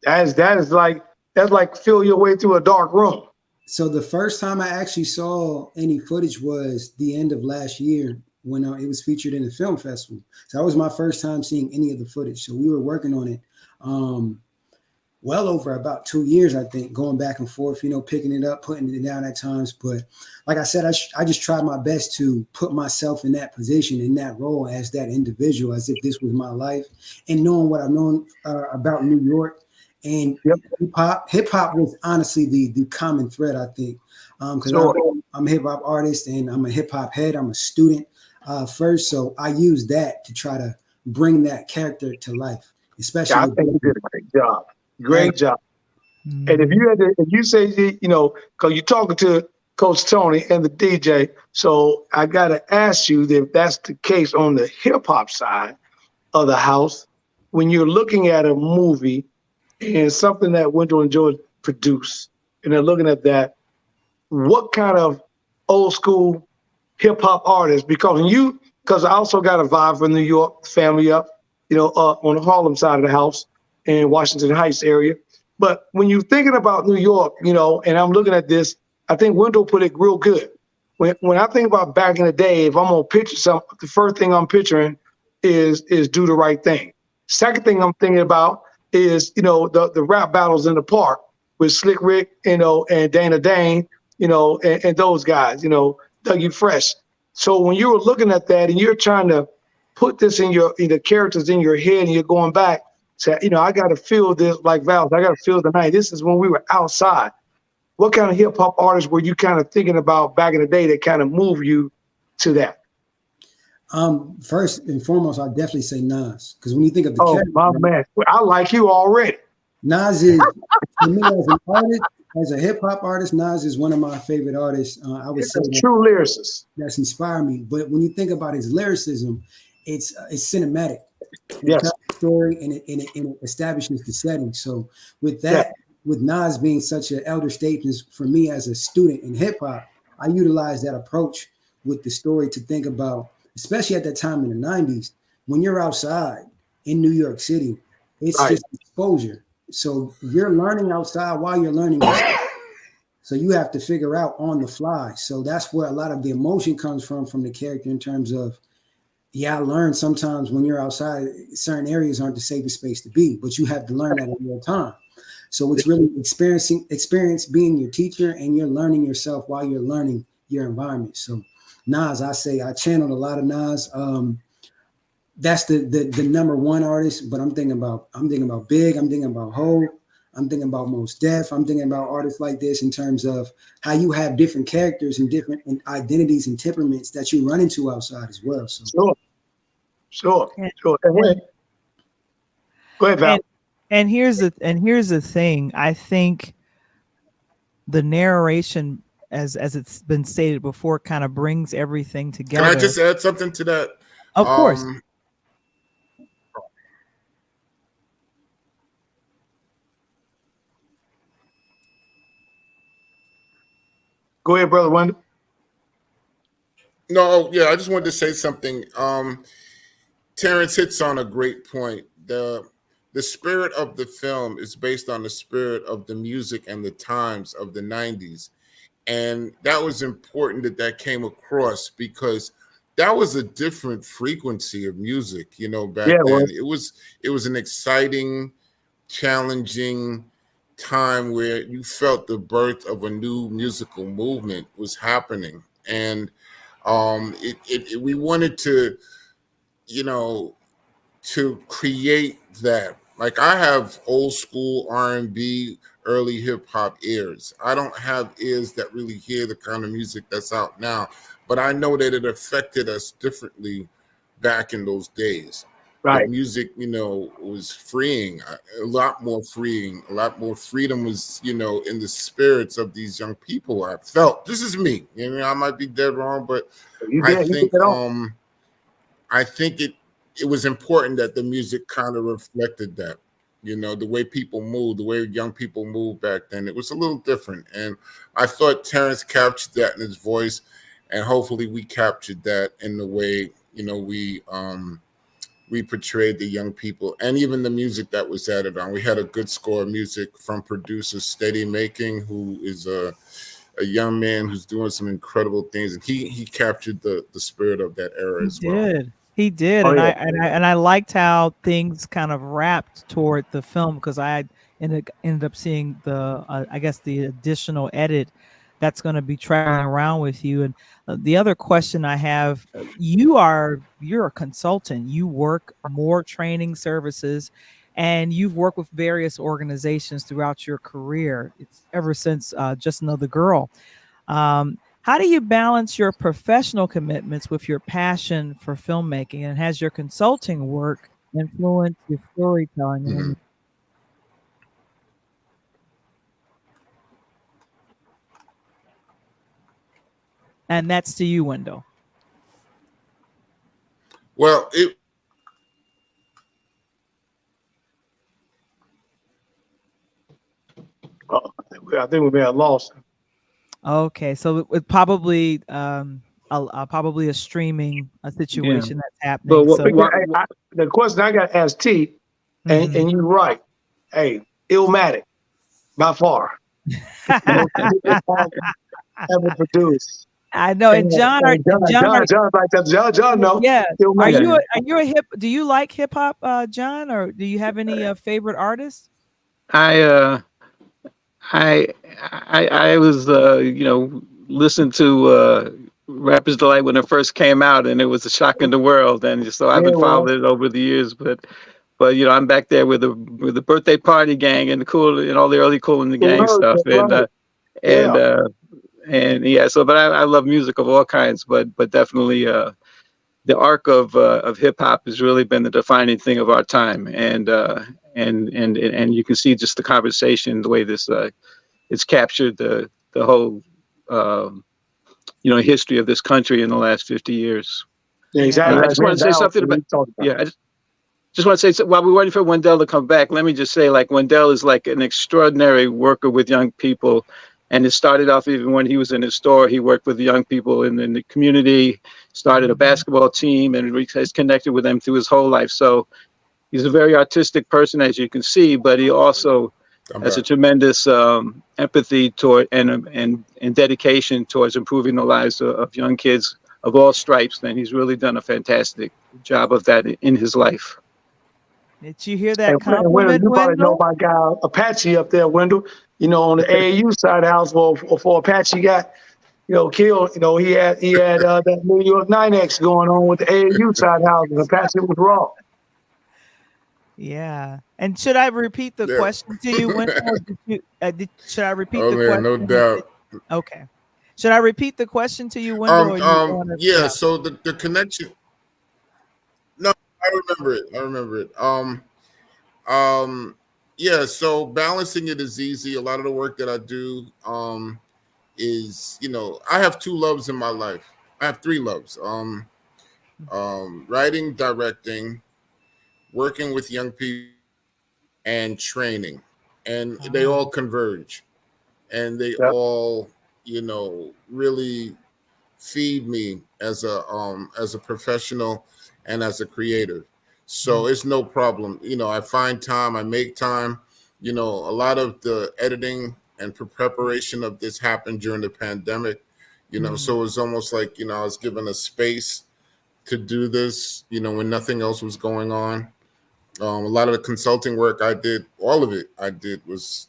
That's like feel your way through a dark room. So the first time I actually saw any footage was the end of last year when it was featured in the film festival. So that was my first time seeing any of the footage. So we were working on it well over about 2 years, I think, going back and forth, picking it up, putting it down at times. But like I said, I just tried my best to put myself in that position, in that role as that individual, as if this was my life, and knowing what I've known about New York. And hip hop was honestly the common thread, I think, because I'm a hip hop artist and I'm a hip hop head. I'm a student first, so I use that to try to bring that character to life. Especially, I think you did a great job. Great job. And if you say, because you're talking to Coach Tony and the DJ, so I got to ask you if that's the case on the hip hop side of the house, when you're looking at a movie and something that Wendell and George produced, and they're looking at that, what kind of old school hip hop artists? Because I also got a vibe from New York, family up, on the Harlem side of the house in Washington Heights area. But when you're thinking about New York, and I'm looking at this, I think Wendell put it real good. When I think about back in the day, if I'm gonna picture something, the first thing I'm picturing is Do the Right Thing. Second thing I'm thinking about is, the rap battles in the park with Slick Rick, and Dana Dane, and those guys, Dougie Fresh. So when you were looking at that and you're trying to put this in the characters in your head and you're going back, say, I got to feel this like Val, I got to feel the night. This is when we were outside. What kind of hip hop artists were you kind of thinking about back in the day that kind of moved you to that? First and foremost, I'll definitely say Nas, because when you think of the character, my man, I like you already. Nas is, to me, as an artist, as a hip hop artist, Nas is one of my favorite artists. I would say a true lyricist that's inspired me. But when you think about his lyricism, it's cinematic. Yes. Tells the story and it establishes the setting. So with that, with Nas being such an elder statesman for me as a student in hip hop, I utilize that approach with the story to think about, especially at that time in the 90s, when you're outside in New York City, it's just exposure. So you're learning outside while you're learning. So you have to figure out on the fly. So that's where a lot of the emotion comes from the character in terms of, I learned sometimes when you're outside, certain areas aren't the safest space to be, but you have to learn that in real time. So it's really experience being your teacher, and you're learning yourself while you're learning your environment. So Nas, I channeled a lot of Nas. That's the number one artist, but I'm thinking about Big, I'm thinking about Hov, I'm thinking about Mos Def, I'm thinking about artists like this in terms of how you have different characters and different identities and temperaments that you run into outside as well. So sure. Go ahead, Val. And here's the thing. I think the narration, as it's been stated before, kind of brings everything together. Can I just add something to that? Of course. Go ahead, Brother Wendell. No, I just wanted to say something. Terrence hits on a great point. The spirit of the film is based on the spirit of the music and the times of the 90s. And that was important that came across, because that was a different frequency of music, back then. It was an exciting, challenging time where you felt the birth of a new musical movement was happening. And we wanted to, to create that. Like, I have old school R&B, early hip hop ears. I don't have ears that really hear the kind of music that's out now, but I know that it affected us differently back in those days. Right. The music, was freeing, a lot more freeing, a lot more freedom was, in the spirits of these young people. I felt, this is me, I might be dead wrong, but I think it was important that the music kind of reflected that, the way people moved, the way young people moved back then. It was a little different. And I thought Terrence captured that in his voice, and hopefully we captured that in the way, we portrayed the young people, and even the music that was added on. We had a good score of music from producer Steady Making, who is a young man who's doing some incredible things, and he captured the spirit of that era as well. He did, Oh and yeah. I liked how things kind of wrapped toward the film, because I ended up seeing the I guess the additional edit that's going to be traveling around with you. And the other question I have, you're a consultant. You work more training services, and you've worked with various organizations throughout your career. It's ever since Just Another Girl. How do you balance your professional commitments with your passion for filmmaking? And has your consulting work influenced your storytelling? Mhm. And that's to you, Wendell. Well, I think we may have lost him. Okay, so it probably probably a streaming situation that's happening. But So The question I got to ask T, and you're right. Hey, Illmatic, by far. Ever produced. I know, and John, like that. John, no. yeah. Illmatic. Are you a hip? Do you like hip hop, John, or do you have any favorite artists? I was listening to Rapper's Delight when it first came out, and it was a shock in the world, and so I've been following it over the years. But I'm back there with the birthday party gang and the Cool and all the early Cool in the Gang stuff, and yeah. So, but I love music of all kinds, but definitely the arc of hip hop has really been the defining thing of our time, and you can see just the conversation, the way this it's captured the whole history of this country in the last 50 years. Yeah, exactly. And I just want to say something about I just want to say, while we're waiting for Wendell to come back, let me just say, like, Wendell is like an extraordinary worker with young people. And it started off even when he was in his store. He worked with the young people in the community, started a basketball team, and has connected with them through his whole life. So he's a very artistic person, as you can see, but he also has a tremendous empathy toward and dedication towards improving the lives of young kids of all stripes. And he's really done a fantastic job of that in his life. Did you hear that compliment, compliment, you probably know Wendell? my guy Apache up there, Wendell. On the AAU side of the house, before Apache got killed. He had that New York 9X going on with the AAU side of the house, and Apache was raw. Yeah. And should I repeat the question to you, Wendell? Should I repeat the question? No doubt. Okay. Should I repeat the question to you, Wendell? Yeah. So the connection. No, I remember it. Yeah. So balancing it is easy. A lot of the work that I do is, I have two loves in my life. I have three loves. Writing, directing, working with young people, and training, and they all converge, and they all really feed me as a professional and as a creative. So it's no problem. I find time, I make time. A lot of the editing and preparation of this happened during the pandemic. So it's almost like I was given a space to do this when nothing else was going on. A lot of the consulting work I did, all of it I did was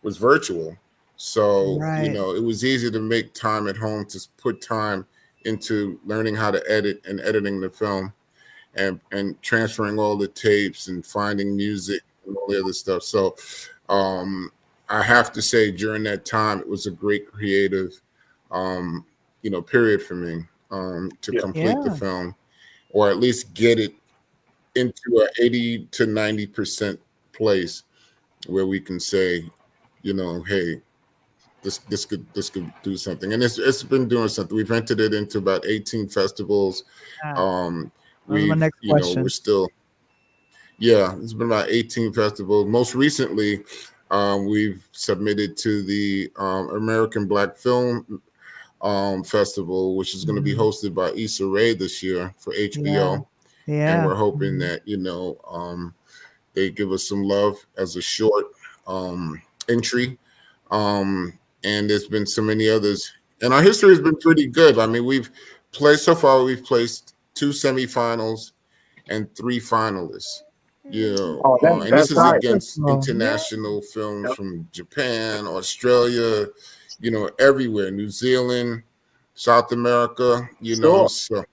virtual. So, it was easy to make time at home to put time into learning how to edit and editing the film and transferring all the tapes and finding music and all the other stuff. So I have to say during that time, it was a great creative, period for me to complete the film, or at least get it into a 80 to 90% place where we can say, hey, this could do something, and it's been doing something. We've entered it into about 18 festivals. My next question. We're still, it's been about 18 festivals. Most recently, we've submitted to the American Black Film festival, which is going to be hosted by Issa Rae this year for HBO. Yeah. And we're hoping that, they give us some love as a short entry. And there's been so many others. And our history has been pretty good. I mean, we've placed 2 semifinals and 3 finalists. And this is against international films from Japan, Australia, everywhere, New Zealand, South America, so.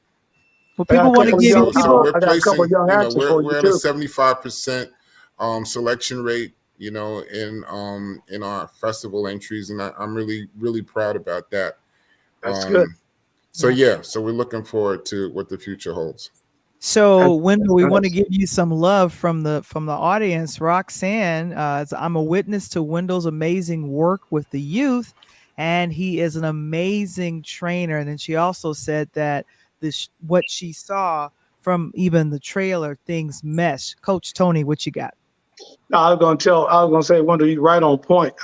Well, people want to give So we're placing, we're at a 75% selection rate, in our festival entries, and I'm really, really proud about that. That's good. So we're looking forward to what the future holds. So Wendell, we want to give you some love from the audience. Roxanne, I'm a witness to Wendell's amazing work with the youth, and he is an amazing trainer. And then she also said that what she saw from even the trailer, things mesh. Coach Tony, what you got? No, I was gonna say, Wendell, you're right on point.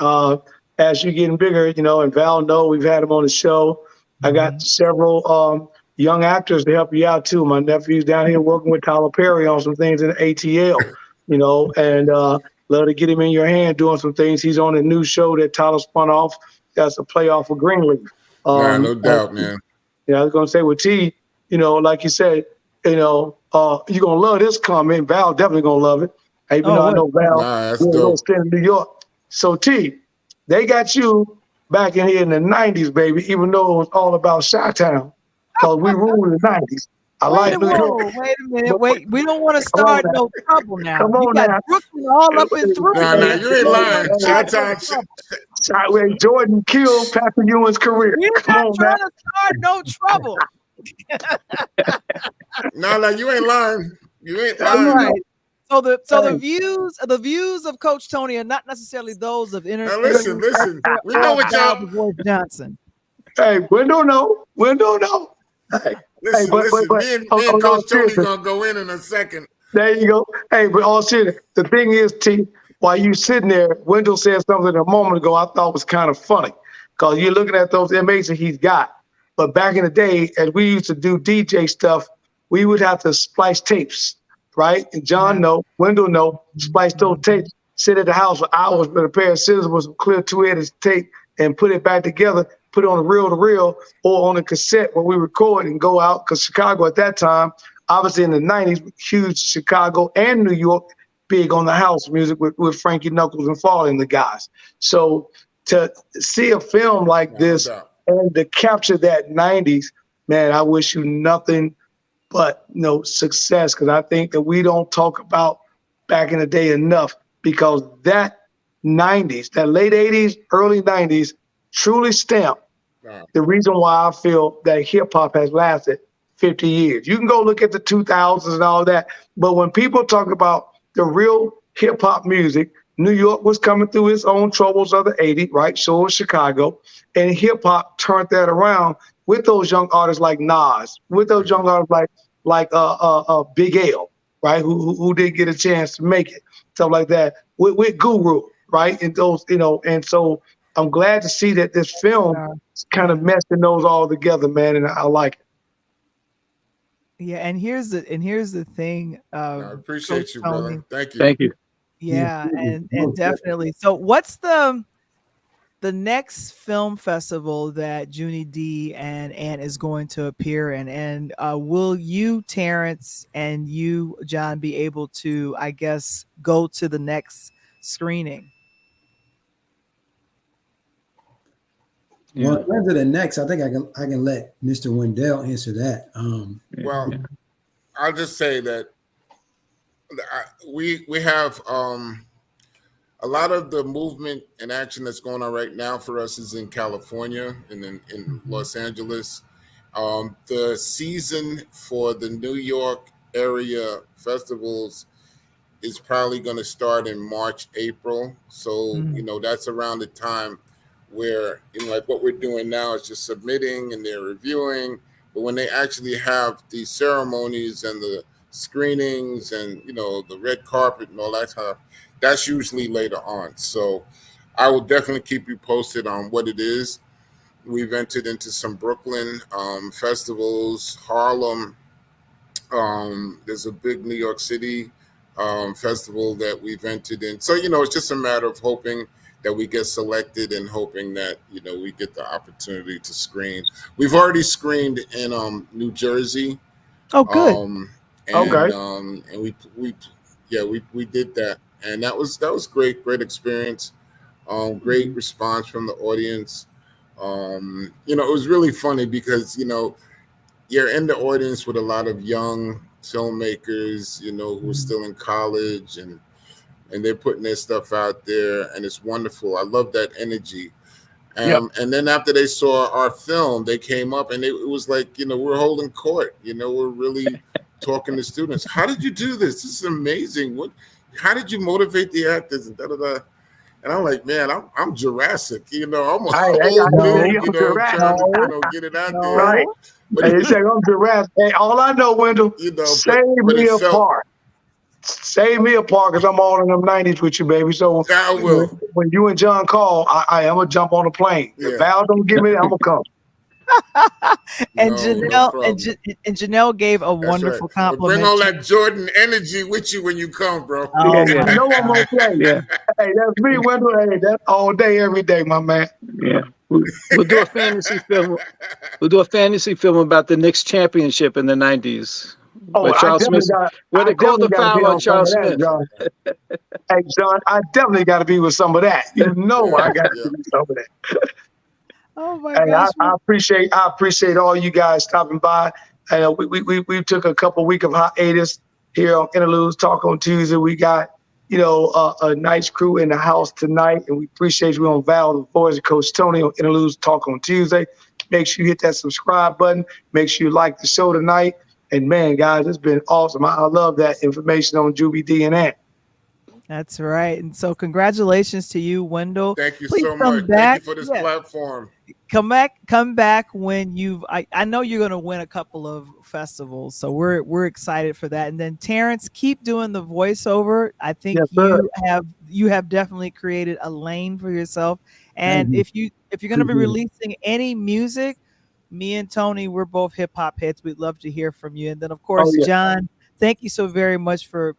As you're getting bigger, and Val we've had him on the show. I got several young actors to help you out too. My nephew's down here working with Tyler Perry on some things in the ATL, and love to get him in your hand doing some things. He's on a new show that Tyler spun off. That's a playoff for Greenleaf. No doubt, man. Yeah, I was gonna say with T, like you said, you're gonna love this comment. Val definitely gonna love it. Even though I know Val will stay in New York. So T, they got you back in here in the 90s, baby, even though it was all about Chi-Town. Because we ruled in the 90s. Wait a minute. Wait, we don't want to start no trouble now. Come on got now. Brooklyn all up and through. No, you ain't lying. When Jordan killed Patrick Ewing's career. We're not trying to start no trouble. No, you ain't lying. You ain't lying. Right. So the views of Coach Tony are not necessarily those of Now listen. We know what y'all Johnson. Hey, Wendell know. Hey, listen. Me and Coach Tony gonna go in a second. There you go. Hey, but all serious. The thing is, T, while you sitting there, Wendell said something a moment ago I thought was kind of funny. Because you're looking at those inmates that he's got. But back in the day, as we used to do DJ stuff, we would have to splice tapes, right? And John Wendell splice those tapes, sit at the house for hours with a pair of scissors with some clear 2-edged tape and put it back together, put it on a reel-to-reel or on a cassette where we record and go out. Because Chicago at that time, obviously in the 90s, huge Chicago and New York, big on the house music with Frankie Knuckles and Farley and the guys. So to see a film like this and to capture that 90s, man, I wish you nothing but success, because I think that we don't talk about back in the day enough, because that 90s, that late 80s, early 90s truly stamped the reason why I feel that hip hop has lasted 50 years. You can go look at the 2000s and all that, but when people talk about the real hip hop music, New York was coming through its own troubles of the 80s, right? So was Chicago, and hip hop turned that around with those young artists like Nas, with those young artists like Big L, right? Who did get a chance to make it, stuff like that. With Guru, right? And those, and so I'm glad to see that this film is kind of messing those all together, man, and I like it. Yeah, and here's the thing. I appreciate Coach you, Tony. brother. Thank you. Yeah, and definitely. So what's the next film festival that Juvey-D and Ant is going to appear in? And will you, Terrence, and you, John, be able to, I guess, go to the next screening? Well, in terms of the next, I think I can let Mr. Wendell answer that. Well, I'll just say that we have a lot of the movement and action that's going on right now for us is in California and in Los Angeles. The season for the New York area festivals is probably going to start in March, April. So, that's around the time where, like what we're doing now is just submitting and they're reviewing. But when they actually have the ceremonies and the screenings and, the red carpet and all that stuff, that's usually later on. So I will definitely keep you posted on what it is. We've entered into some Brooklyn festivals, Harlem. There's a big New York City festival that we've entered in. So, it's just a matter of hoping that we get selected and hoping that, we get the opportunity to screen. We've already screened in New Jersey. Oh, good. And we did that. And that was great experience. Great response from the audience. It was really funny because, you're in the audience with a lot of young filmmakers, who are still in college and they're putting their stuff out there, and it's wonderful. I love that energy. And then after they saw our film, they came up and it was like, we're holding court, we're really talking to students. How did you do this? This is amazing. How did you motivate the actors and da-da-da? And I'm like, man, I'm Jurassic, I'm a old dude, trying to, get it out there. Right. But Hey, you say I'm Jurassic. Hey, all I know, Wendell, save me apart. Save me apart because I'm all in them 90s with you, baby. So I will. When you and John call, I am going to jump on the plane. If Val don't give me that, I'm going to come. And Janelle gave a wonderful compliment. Bring all that Jordan energy with you when you come, bro. I know I'm going to play. Hey, that's me, Wendell. Hey, that's all day, every day, my man. Yeah. We'll do a fantasy film. We'll do a fantasy film about the Knicks championship in the 90s. Oh, Charles Smith. Where they called the foul on Charles Smith. Hey, John, I definitely got to be with some of that. I got to be with some of that. Oh my gosh! I appreciate all you guys stopping by. We took a couple week of hiatus here on Interludes Talk on Tuesday. We got a nice crew in the house tonight, and we appreciate you on Val, the voice of Coach Tony on Interludes Talk on Tuesday. Make sure you hit that subscribe button. Make sure you like the show tonight. And man, guys, it's been awesome. I love that information on Juvey-D and Ant. That's right. And so congratulations to you, Wendell. Thank you Please so much. Thank you for this platform. Come back when I know you're going to win a couple of festivals. So we're excited for that. And then Terrence, keep doing the voiceover. I think you have definitely created a lane for yourself. And if you're going to be releasing any music, me and Tony, we're both hip hop heads. We'd love to hear from you. And then of course, John, thank you so very much for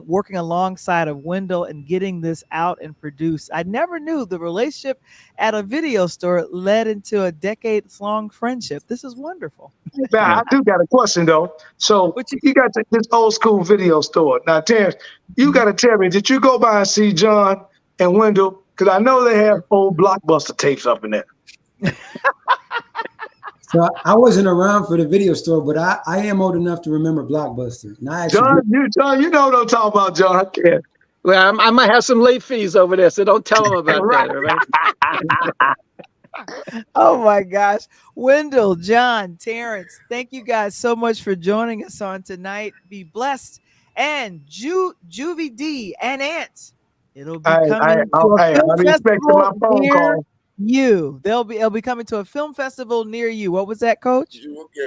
working alongside of Wendell and getting this out and produced. I never knew the relationship at a video store led into a decades-long friendship. This is wonderful. Now, I do got a question though. So you got this old school video store. Now, Terrence, you got to tell me, did you go by and see John and Wendell? Because I know they have old Blockbuster tapes up in there. So I wasn't around for the video store, but I am old enough to remember Blockbuster. John, you know what I'm talking about, John. Yeah. Well, I might have some late fees over there, so don't tell them about that. Right? Oh my gosh. Wendell, John, Terrence, thank you guys so much for joining us on tonight. Be blessed. And Juvey-D and Ant. It'll be coming to a film festival near you. They'll be coming to a film festival near you. What was that, Coach?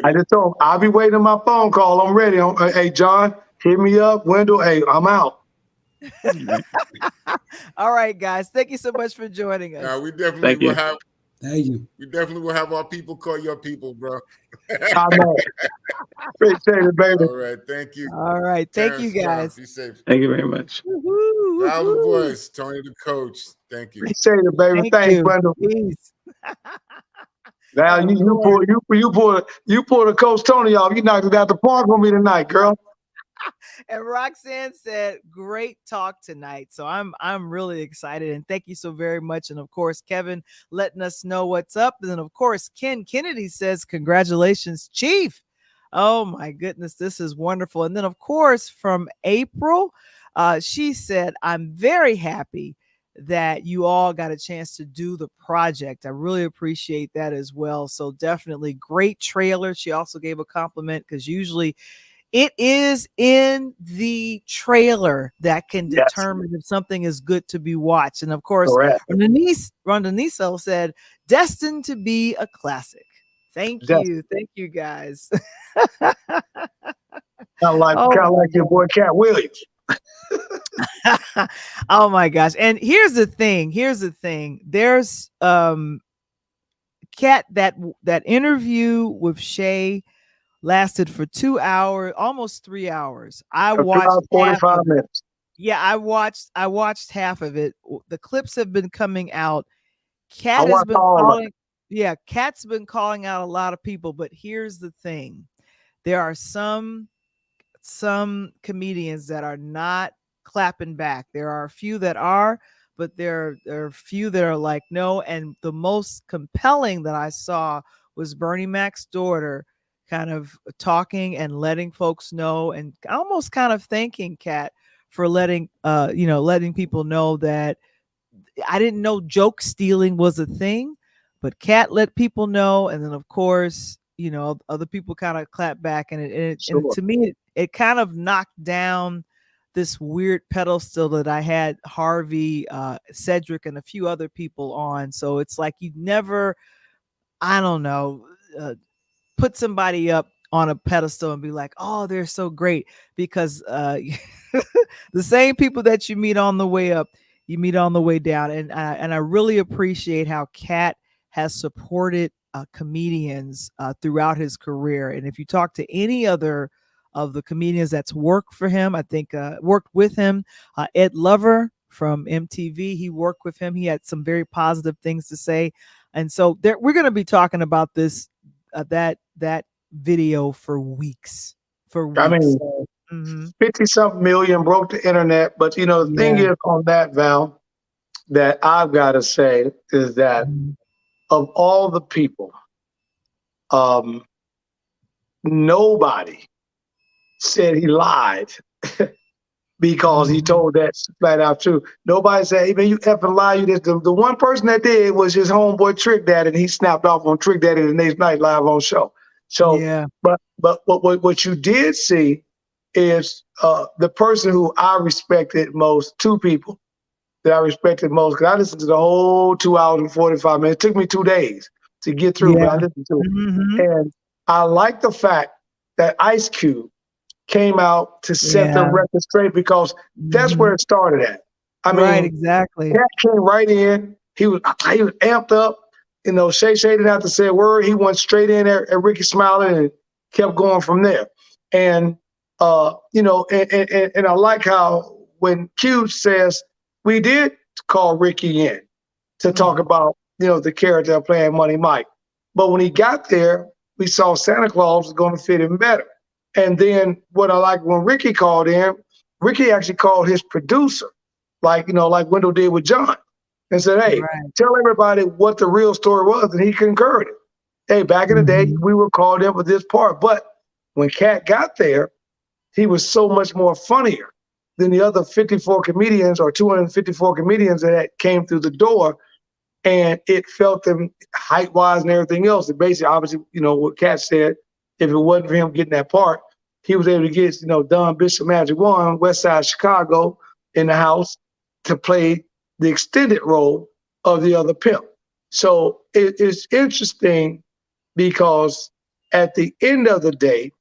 I just told him I'll be waiting on my phone call. I'm ready. Hey, John, hit me up. Wendell, hey, I'm out. All right, guys. Thank you so much for joining us. We definitely will have. Thank you. We definitely will have our people call your people, bro. I know. Appreciate it, baby. All right, thank you. All right, thank you, guys. Be safe. Thank you very much. Val the voice, Tony the coach. Thank you. Appreciate it, baby. Thanks, Wendell. Peace. Val, you pulled a Coach Tony off. You knocked it out the park for me tonight, girl. And Roxanne said, great talk tonight. So I'm really excited. And thank you so very much. And of course, Kevin letting us know what's up. And then of course, Ken Kennedy says, congratulations, Chief. Oh my goodness, this is wonderful. And then of course, from April, she said, I'm very happy that you all got a chance to do the project. I really appreciate that as well. So definitely great trailer. She also gave a compliment because usually it is in the trailer that can determine if something is good to be watched. And of course, Rondaniso said, destined to be a classic. Thank you. Thank you, guys. Kind of like your boy Cat Williams. Oh my gosh. And here's the thing. There's Kat, that interview with Shay lasted for 2 hours, almost 3 hours. I watched half 45 of it. minutes. Yeah, I watched half of it. The clips have been coming out. I Kat has watched been all of calling. it. Yeah, Kat's been calling out a lot of people, but here's the thing. There are some comedians that are not clapping back. There are a few that are, but there are a few that are like, no. And the most compelling that I saw was Bernie Mac's daughter kind of talking and letting folks know, and almost kind of thanking Kat for letting letting people know that I didn't know joke stealing was a thing, but Kat let people know. And then of course, other people kind of clap back, and and Sure. to me, it kind of knocked down this weird pedestal that I had Harvey, Cedric, and a few other people on. So it's like you never, I don't know, put somebody up on a pedestal and be like, oh, they're so great, because the same people that you meet on the way up, you meet on the way down. And I really appreciate how Kat has supported comedians throughout his career. And if you talk to any other of the comedians that's worked for him, I think worked with him, Ed Lover from MTV, he worked with him. He had some very positive things to say. And so we're going to be talking about this, that video for weeks. I mean, Mhm. 50-something million broke the internet. But, the thing Yeah. is on that, Val, that I've got to say is that Mhm. of all the people, nobody said he lied because he Mhm. told that flat out true. Nobody said, hey, man, you effing lie. You just, the one person that did was his homeboy Trick Daddy, and he snapped off on Trick Daddy the next night live on show. So, Yeah. but what you did see is the person who I respected most, two people that I respected most, because I listened to the whole 2 hours and 45 minutes. It took me 2 days to get through, but I Yeah. listened to it. Mhm. And I like the fact that Ice Cube came out to set the Yeah. record straight, because that's where Mhm. it started at. I Right, mean, exactly. Cat came right in. He was amped up. Shay didn't have to say a word. He went straight in at Ricky Smiley and kept going from there. And and I like how when Q says we did call Ricky in to talk about the character playing Money Mike, but when he got there, we saw Santa Claus was going to fit him better. And then what I like, when Ricky called in, Ricky actually called his producer, like Wendell did with John, and said, hey, Right. tell everybody what the real story was. And he concurred it. Hey, back in the day, Mhm. we were called in for this part. But when Cat got there, he was so much more funnier than the other 54 comedians or 254 comedians that came through the door. And it felt them height wise and everything else. And basically, obviously, what Cat said, if it wasn't for him getting that part, he was able to get, Don Bishop Magic One, West Side Chicago, in the house to play the extended role of the other pimp. So it's interesting because at the end of the day,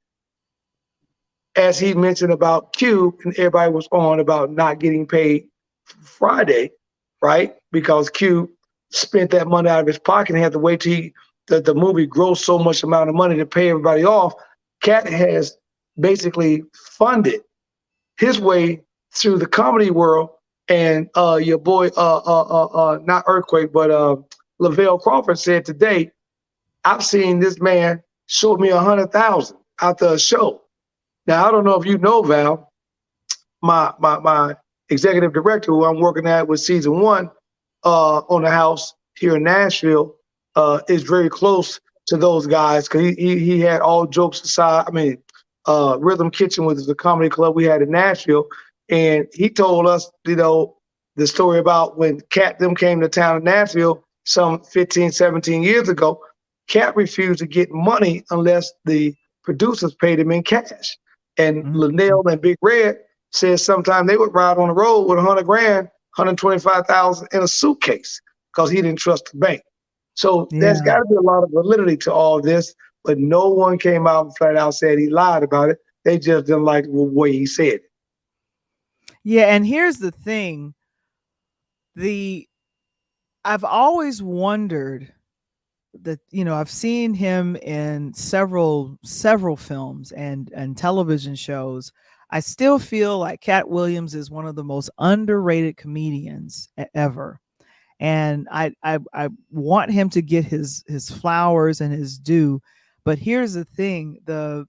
as he mentioned about Q, and everybody was on about not getting paid Friday, right? Because Q spent that money out of his pocket and had to wait till the movie grossed so much amount of money to pay everybody off. Cat has basically funded his way through the comedy world. And your boy, not Earthquake, but Lavelle Crawford said today, I've seen this man show me 100,000 after a show. Now, I don't know if you know, Val, my executive director, who I'm working at with season one on the house here in Nashville, is very close to those guys, because he had, all jokes aside, I mean, Rhythm Kitchen was the comedy club we had in Nashville, and he told us, the story about when Cat them came to town in Nashville some 15, 17 years ago. Cat refused to get money unless the producers paid him in cash. And Mhm. Linnell and Big Red said sometimes they would ride on the road with 100 grand, 125,000 in a suitcase, because he didn't trust the bank. So there's Yeah. got to be a lot of validity to all this, but no one came out and flat out said he lied about it. They just didn't like the way he said it. Yeah, and here's the thing. I've always wondered I've seen him in several films and television shows. I still feel like Cat Williams is one of the most underrated comedians ever. And I want him to get his flowers and his due. But here's the thing: the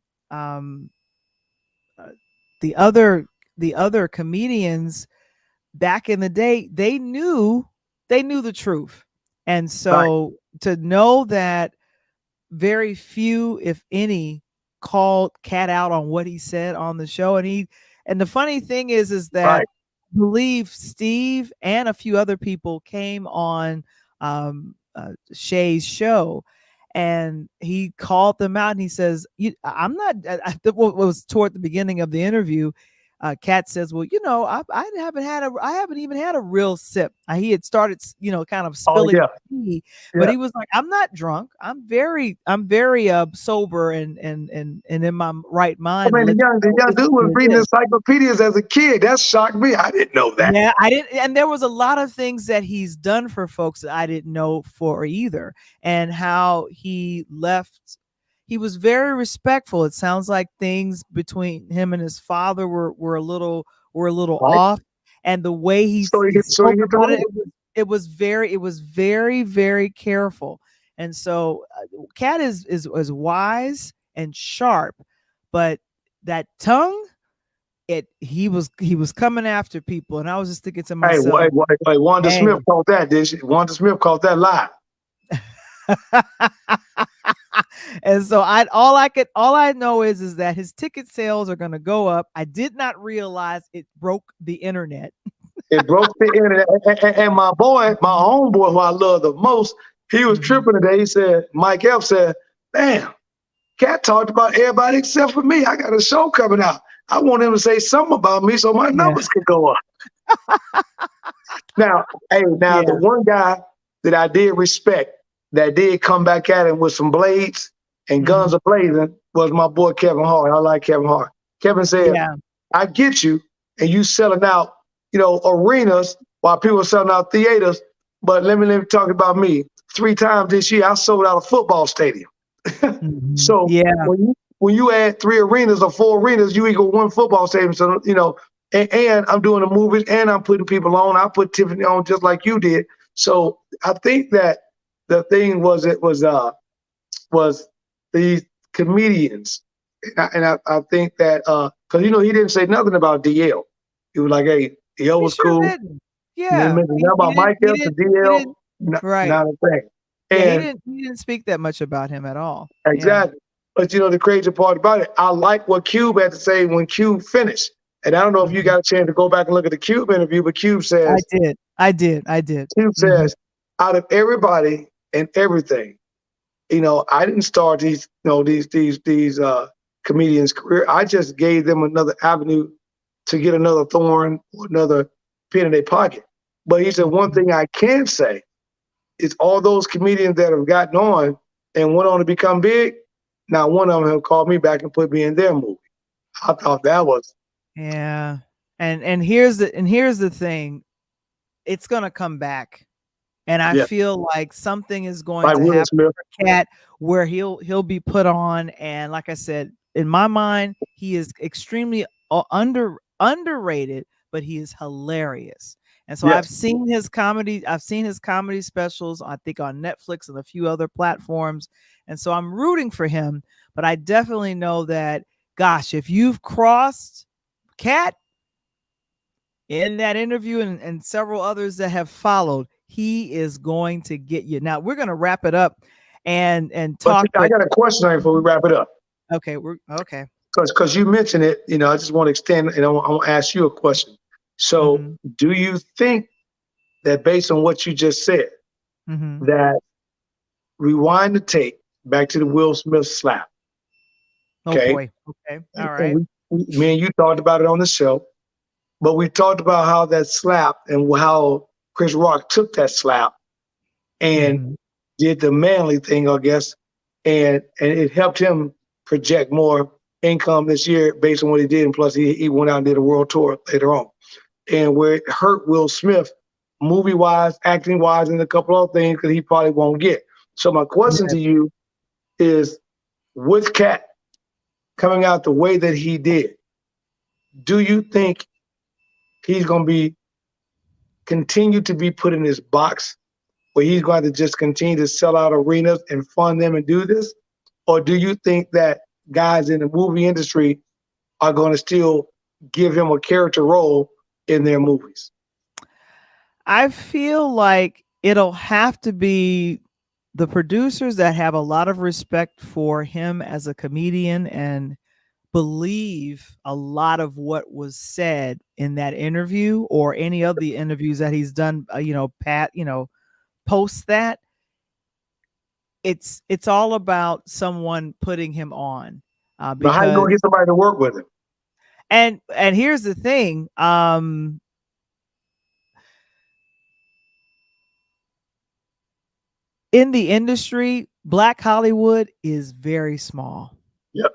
other comedians back in the day, they knew the truth. And so to know that very few, if any, called Cat out on what he said on the show, and the funny thing is that I believe Steve and a few other people came on Shay's show, and he called them out, and he says, I'm not, what was toward the beginning of the interview, Cat says, well, I haven't even had a real sip. He had started, kind of spilling tea, but he was like, I'm not drunk. I'm very sober and in my right mind. I mean, the young dude was reading encyclopedias as a kid. That shocked me. I didn't know that. Yeah, I didn't. And there was a lot of things that he's done for folks that I didn't know for either, and how he left. He was very respectful. It sounds like things between him and his father were a little off, and the way he spoke about it was very, very careful. And so, Cat is wise and sharp, but that tongue, he was coming after people, and I was just thinking to myself, hey, Wanda Smith called that, did she? Wanda Smith called that live. And so all I know is that his ticket sales are going to go up. I did not realize it broke the internet. It broke the internet. And my homeboy, who I love the most, he was tripping today. He said, Mike F said, damn, Cat talked about everybody except for me. I got a show coming out. I want him to say something about me so my numbers could go up. The one guy that I did respect, that did come back at him with some blades and guns a-blazing, was my boy Kevin Hart. I like Kevin Hart. Kevin said, I get you, and you selling out, arenas while people are selling out theaters, but let me talk about me. 3 times this year, I sold out a football stadium. So when you add 3 arenas or 4 arenas, you equal 1 football stadium. So, and I'm doing the movies, and I'm putting people on. I put Tiffany on just like you did. So I think that the thing was these comedians, and I think that because he didn't say nothing about DL. He was like, "Hey, DL was cool." Yeah, nothing about Mike Epps and DL. Not a thing. And he didn't speak that much about him at all. Exactly. But the crazy part about it, I like what Cube had to say when Cube finished. And I don't know if you got a chance to go back and look at the Cube interview, but Cube says, I did. Cube says, out of everybody and everything, I didn't start these comedians' career. I just gave them another avenue to get another thorn or another pin in their pocket. But he said, one thing I can say is all those comedians that have gotten on and went on to become big, now one of them have called me back and put me in their movie. I thought that was. Yeah. And here's the thing. It's gonna come back. And I feel like something is going to happen for Cat where he'll be put on. And like I said, in my mind, he is extremely underrated, but he is hilarious. And so I've seen his comedy specials, I think on Netflix and a few other platforms. And so I'm rooting for him, but I definitely know that, gosh, if you've crossed Cat in that interview and several others that have followed, he is going to get you. Now we're going to wrap it up and talk. I got a question before we wrap it up. Okay. Okay. Because you mentioned it, I just want to extend and I want to ask you a question. So do you think that based on what you just said, that rewind the tape back to the Will Smith slap? Okay. Oh boy. Okay. All right. Me and you talked about it on the show, but we talked about how that slap and how Chris Rock took that slap and did the manly thing, I guess, and it helped him project more income this year based on what he did. And plus, he went out and did a world tour later on. And where it hurt Will Smith, movie-wise, acting-wise, and a couple other things because he probably won't get. So my question to you is, with Cat coming out the way that he did, do you think he's going to be continue to be put in this box where he's going to just continue to sell out arenas and fund them and do this? Or do you think that guys in the movie industry are going to still give him a character role in their movies? I feel like it'll have to be the producers that have a lot of respect for him as a comedian and believe a lot of what was said in that interview or any of the interviews that he's done, post that. It's all about someone putting him on. But how you going to get somebody to work with him? And here's the thing. In the industry, Black Hollywood is very small. Yep.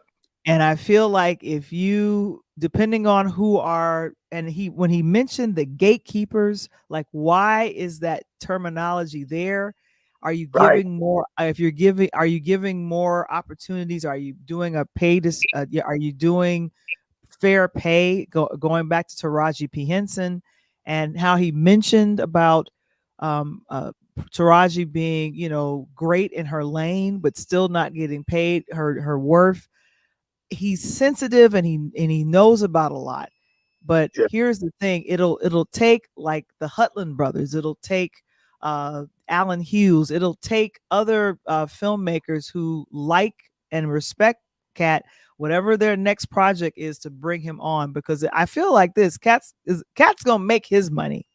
And I feel like if you, depending on who are, and when he mentioned the gatekeepers, like, why is that terminology there? Are you giving more? If you're giving, are you giving more opportunities? Are you doing a pay? Are you doing fair pay? Going back to Taraji P. Henson and how he mentioned about Taraji being, great in her lane, but still not getting paid her worth. He's sensitive and he knows about a lot. But here's the thing: it'll take like the Hutland brothers. It'll take Alan Hughes. It'll take other filmmakers who like and respect Cat, whatever their next project is, to bring him on, because I feel like Cat's gonna make his money.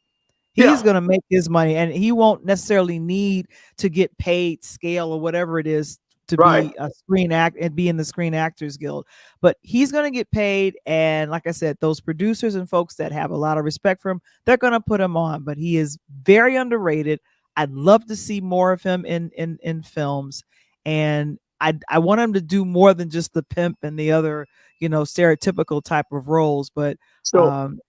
He's going to make his money, and he won't necessarily need to get paid scale or whatever it is to be a screen act and be in the Screen Actors Guild. But he's going to get paid. And like I said, those producers and folks that have a lot of respect for him, they're going to put him on. But he is very underrated. I'd love to see more of him in films. And I want him to do more than just the pimp and the other, stereotypical type of roles. But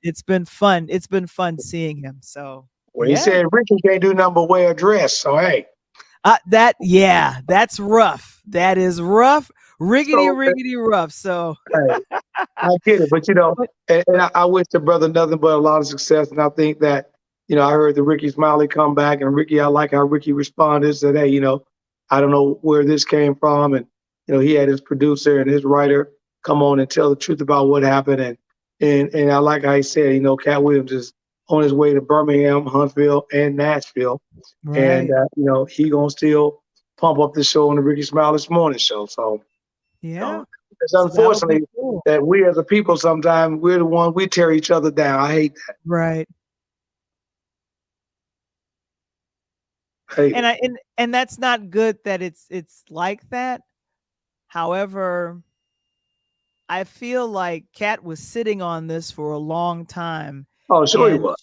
it's been fun. It's been fun seeing him. So he said Ricky can't do nothing but wear a dress. So hey, that's rough. That is rough. Riggedy rough. So hey, I get it, but and I wish the brother nothing but a lot of success. And I think that I heard the Ricky Smiley come back, and Ricky, I like how Ricky responded. Said, hey, I don't know where this came from, and he had his producer and his writer come on and tell the truth about what happened. And I like how he said, Cat Williams is on his way to Birmingham, Huntsville, and Nashville. Right. And, he going to still pump up the show on the Ricky Smiley's Morning Show. So, it's unfortunately that we as a people, sometimes we're the one, we tear each other down. I hate that. Right. And that's not good that it's like that. However, I feel like Cat was sitting on this for a long time. Oh, sure he was.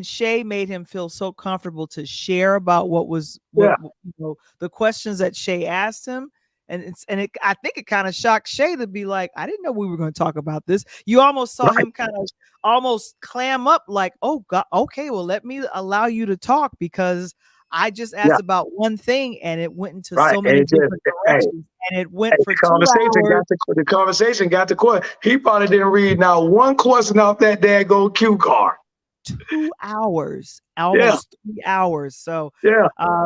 Shay made him feel so comfortable to share about the questions that Shay asked him. And I think it kind of shocked Shay to be like, I didn't know we were going to talk about this. You almost saw him kind of almost clam up like, oh God, okay, well, let me allow you to talk, because I just asked about one thing and it went into so many different directions. And it went for 2 hours. The conversation got the question. He probably didn't read now one question off that daggone cue card. 2 hours, almost 3 hours. So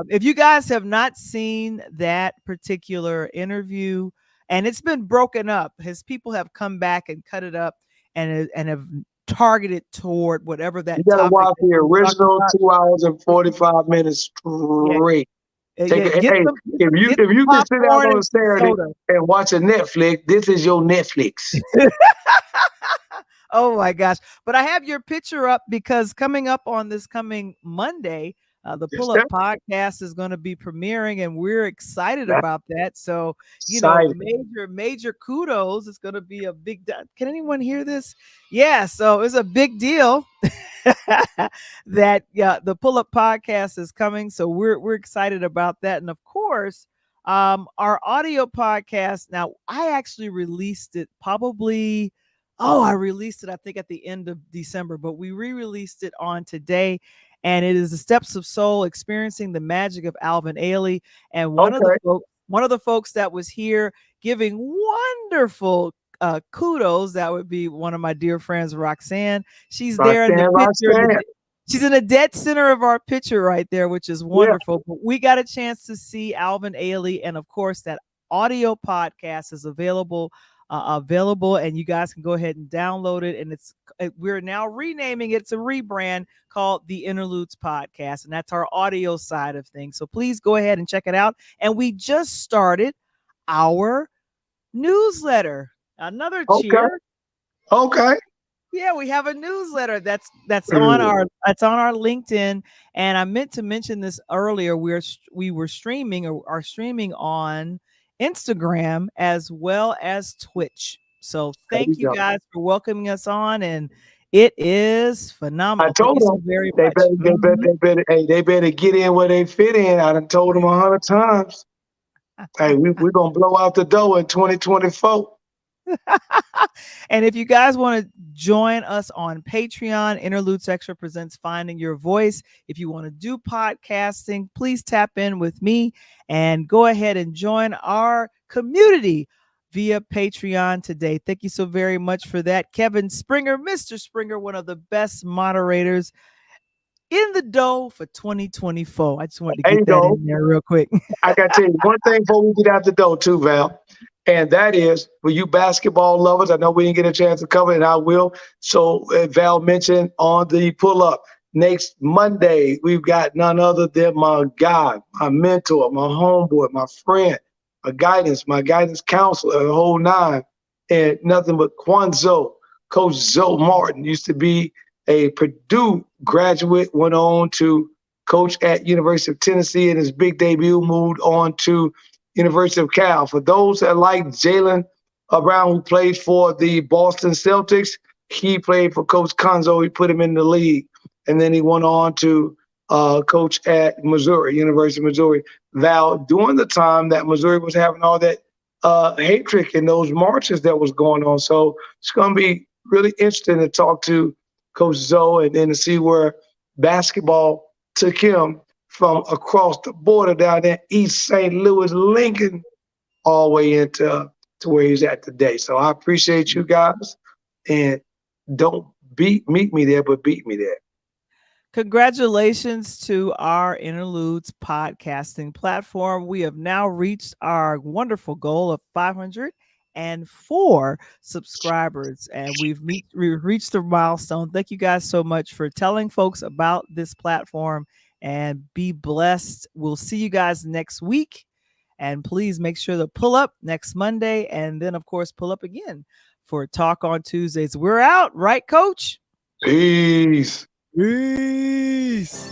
if you guys have not seen that particular interview, and it's been broken up, his people have come back and cut it up and have targeted toward whatever that you gotta watch the original 2 hours and 45 minutes straight. If you can sit down on a Saturday and watch a Netflix, this is your Netflix. Oh my gosh. But I have your picture up because coming up on this coming Monday, the Pull Up podcast is going to be premiering, and we're excited about that. So, major kudos. It's going to be a big, can anyone hear this? Yeah. So it's a big deal that the Pull Up podcast is coming. So we're excited about that. And of course, our audio podcast. Now I actually released it I think at the end of December, but we re-released it on today. and it is the Steps of Soul, experiencing the magic of Alvin Ailey. And one of the folks that was here giving wonderful kudos, that would be one of my dear friends, Roxanne. She's there in the picture. She's in the dead center of our picture right there, which is wonderful. Yeah. But we got a chance to see Alvin Ailey, and of course, that audio podcast is available, and you guys can go ahead and download it. And we're now renaming it. It's a rebrand called the Interludes Podcast, and that's our audio side of things. So please go ahead and check it out. And we just started our newsletter. Another cheer. Okay. Yeah, we have a newsletter that's on our LinkedIn. And I meant to mention this earlier. We were streaming or are streaming on Instagram as well as Twitch. So thank you guys for welcoming us on, and it is phenomenal. I told them very much. They better get in where they fit in. I done told them 100 times. Hey, we're gonna blow out the door in 2024. And if you guys want to join us on Patreon, Interludes Extra presents Finding Your Voice. If you want to do podcasting, please tap in with me and go ahead and join our community via Patreon today. Thank you so very much for that. Kevin Springer, Mr. Springer, one of the best moderators in the dough for 2024. I just wanted to get that in there real quick. I got to tell you one thing before we get out the door too, Val. And that is, for you basketball lovers, I know we didn't get a chance to cover it, and I will. So Val mentioned on the pull-up, next Monday, we've got none other than my guy, my mentor, my homeboy, my friend, my guidance counselor, the whole nine, and nothing but Quanzo. Coach Zoe Martin used to be a Purdue graduate, went on to coach at University of Tennessee, and his big debut moved on to University of Cal. For those that like Jalen Brown, who played for the Boston Celtics, he played for Coach Conzo. He put him in the league. And then he went on to coach at Missouri, University of Missouri. Val, during the time that Missouri was having all that hatred and those marches that was going on. So it's going to be really interesting to talk to Coach Zoe and then to see where basketball took him from across the border down there, East St. Louis, Lincoln, all the way into where he's at today. So I appreciate you guys, and don't meet me there, but beat me there. Congratulations to our Interludes podcasting platform. We have now reached our wonderful goal of 504 subscribers, and we've reached the milestone. Thank you guys so much for telling folks about this platform. And be blessed. We'll see you guys next week. And please make sure to pull up next Monday. And then, of course, pull up again for Talk on Tuesdays. We're out, right, Coach? Peace. Peace.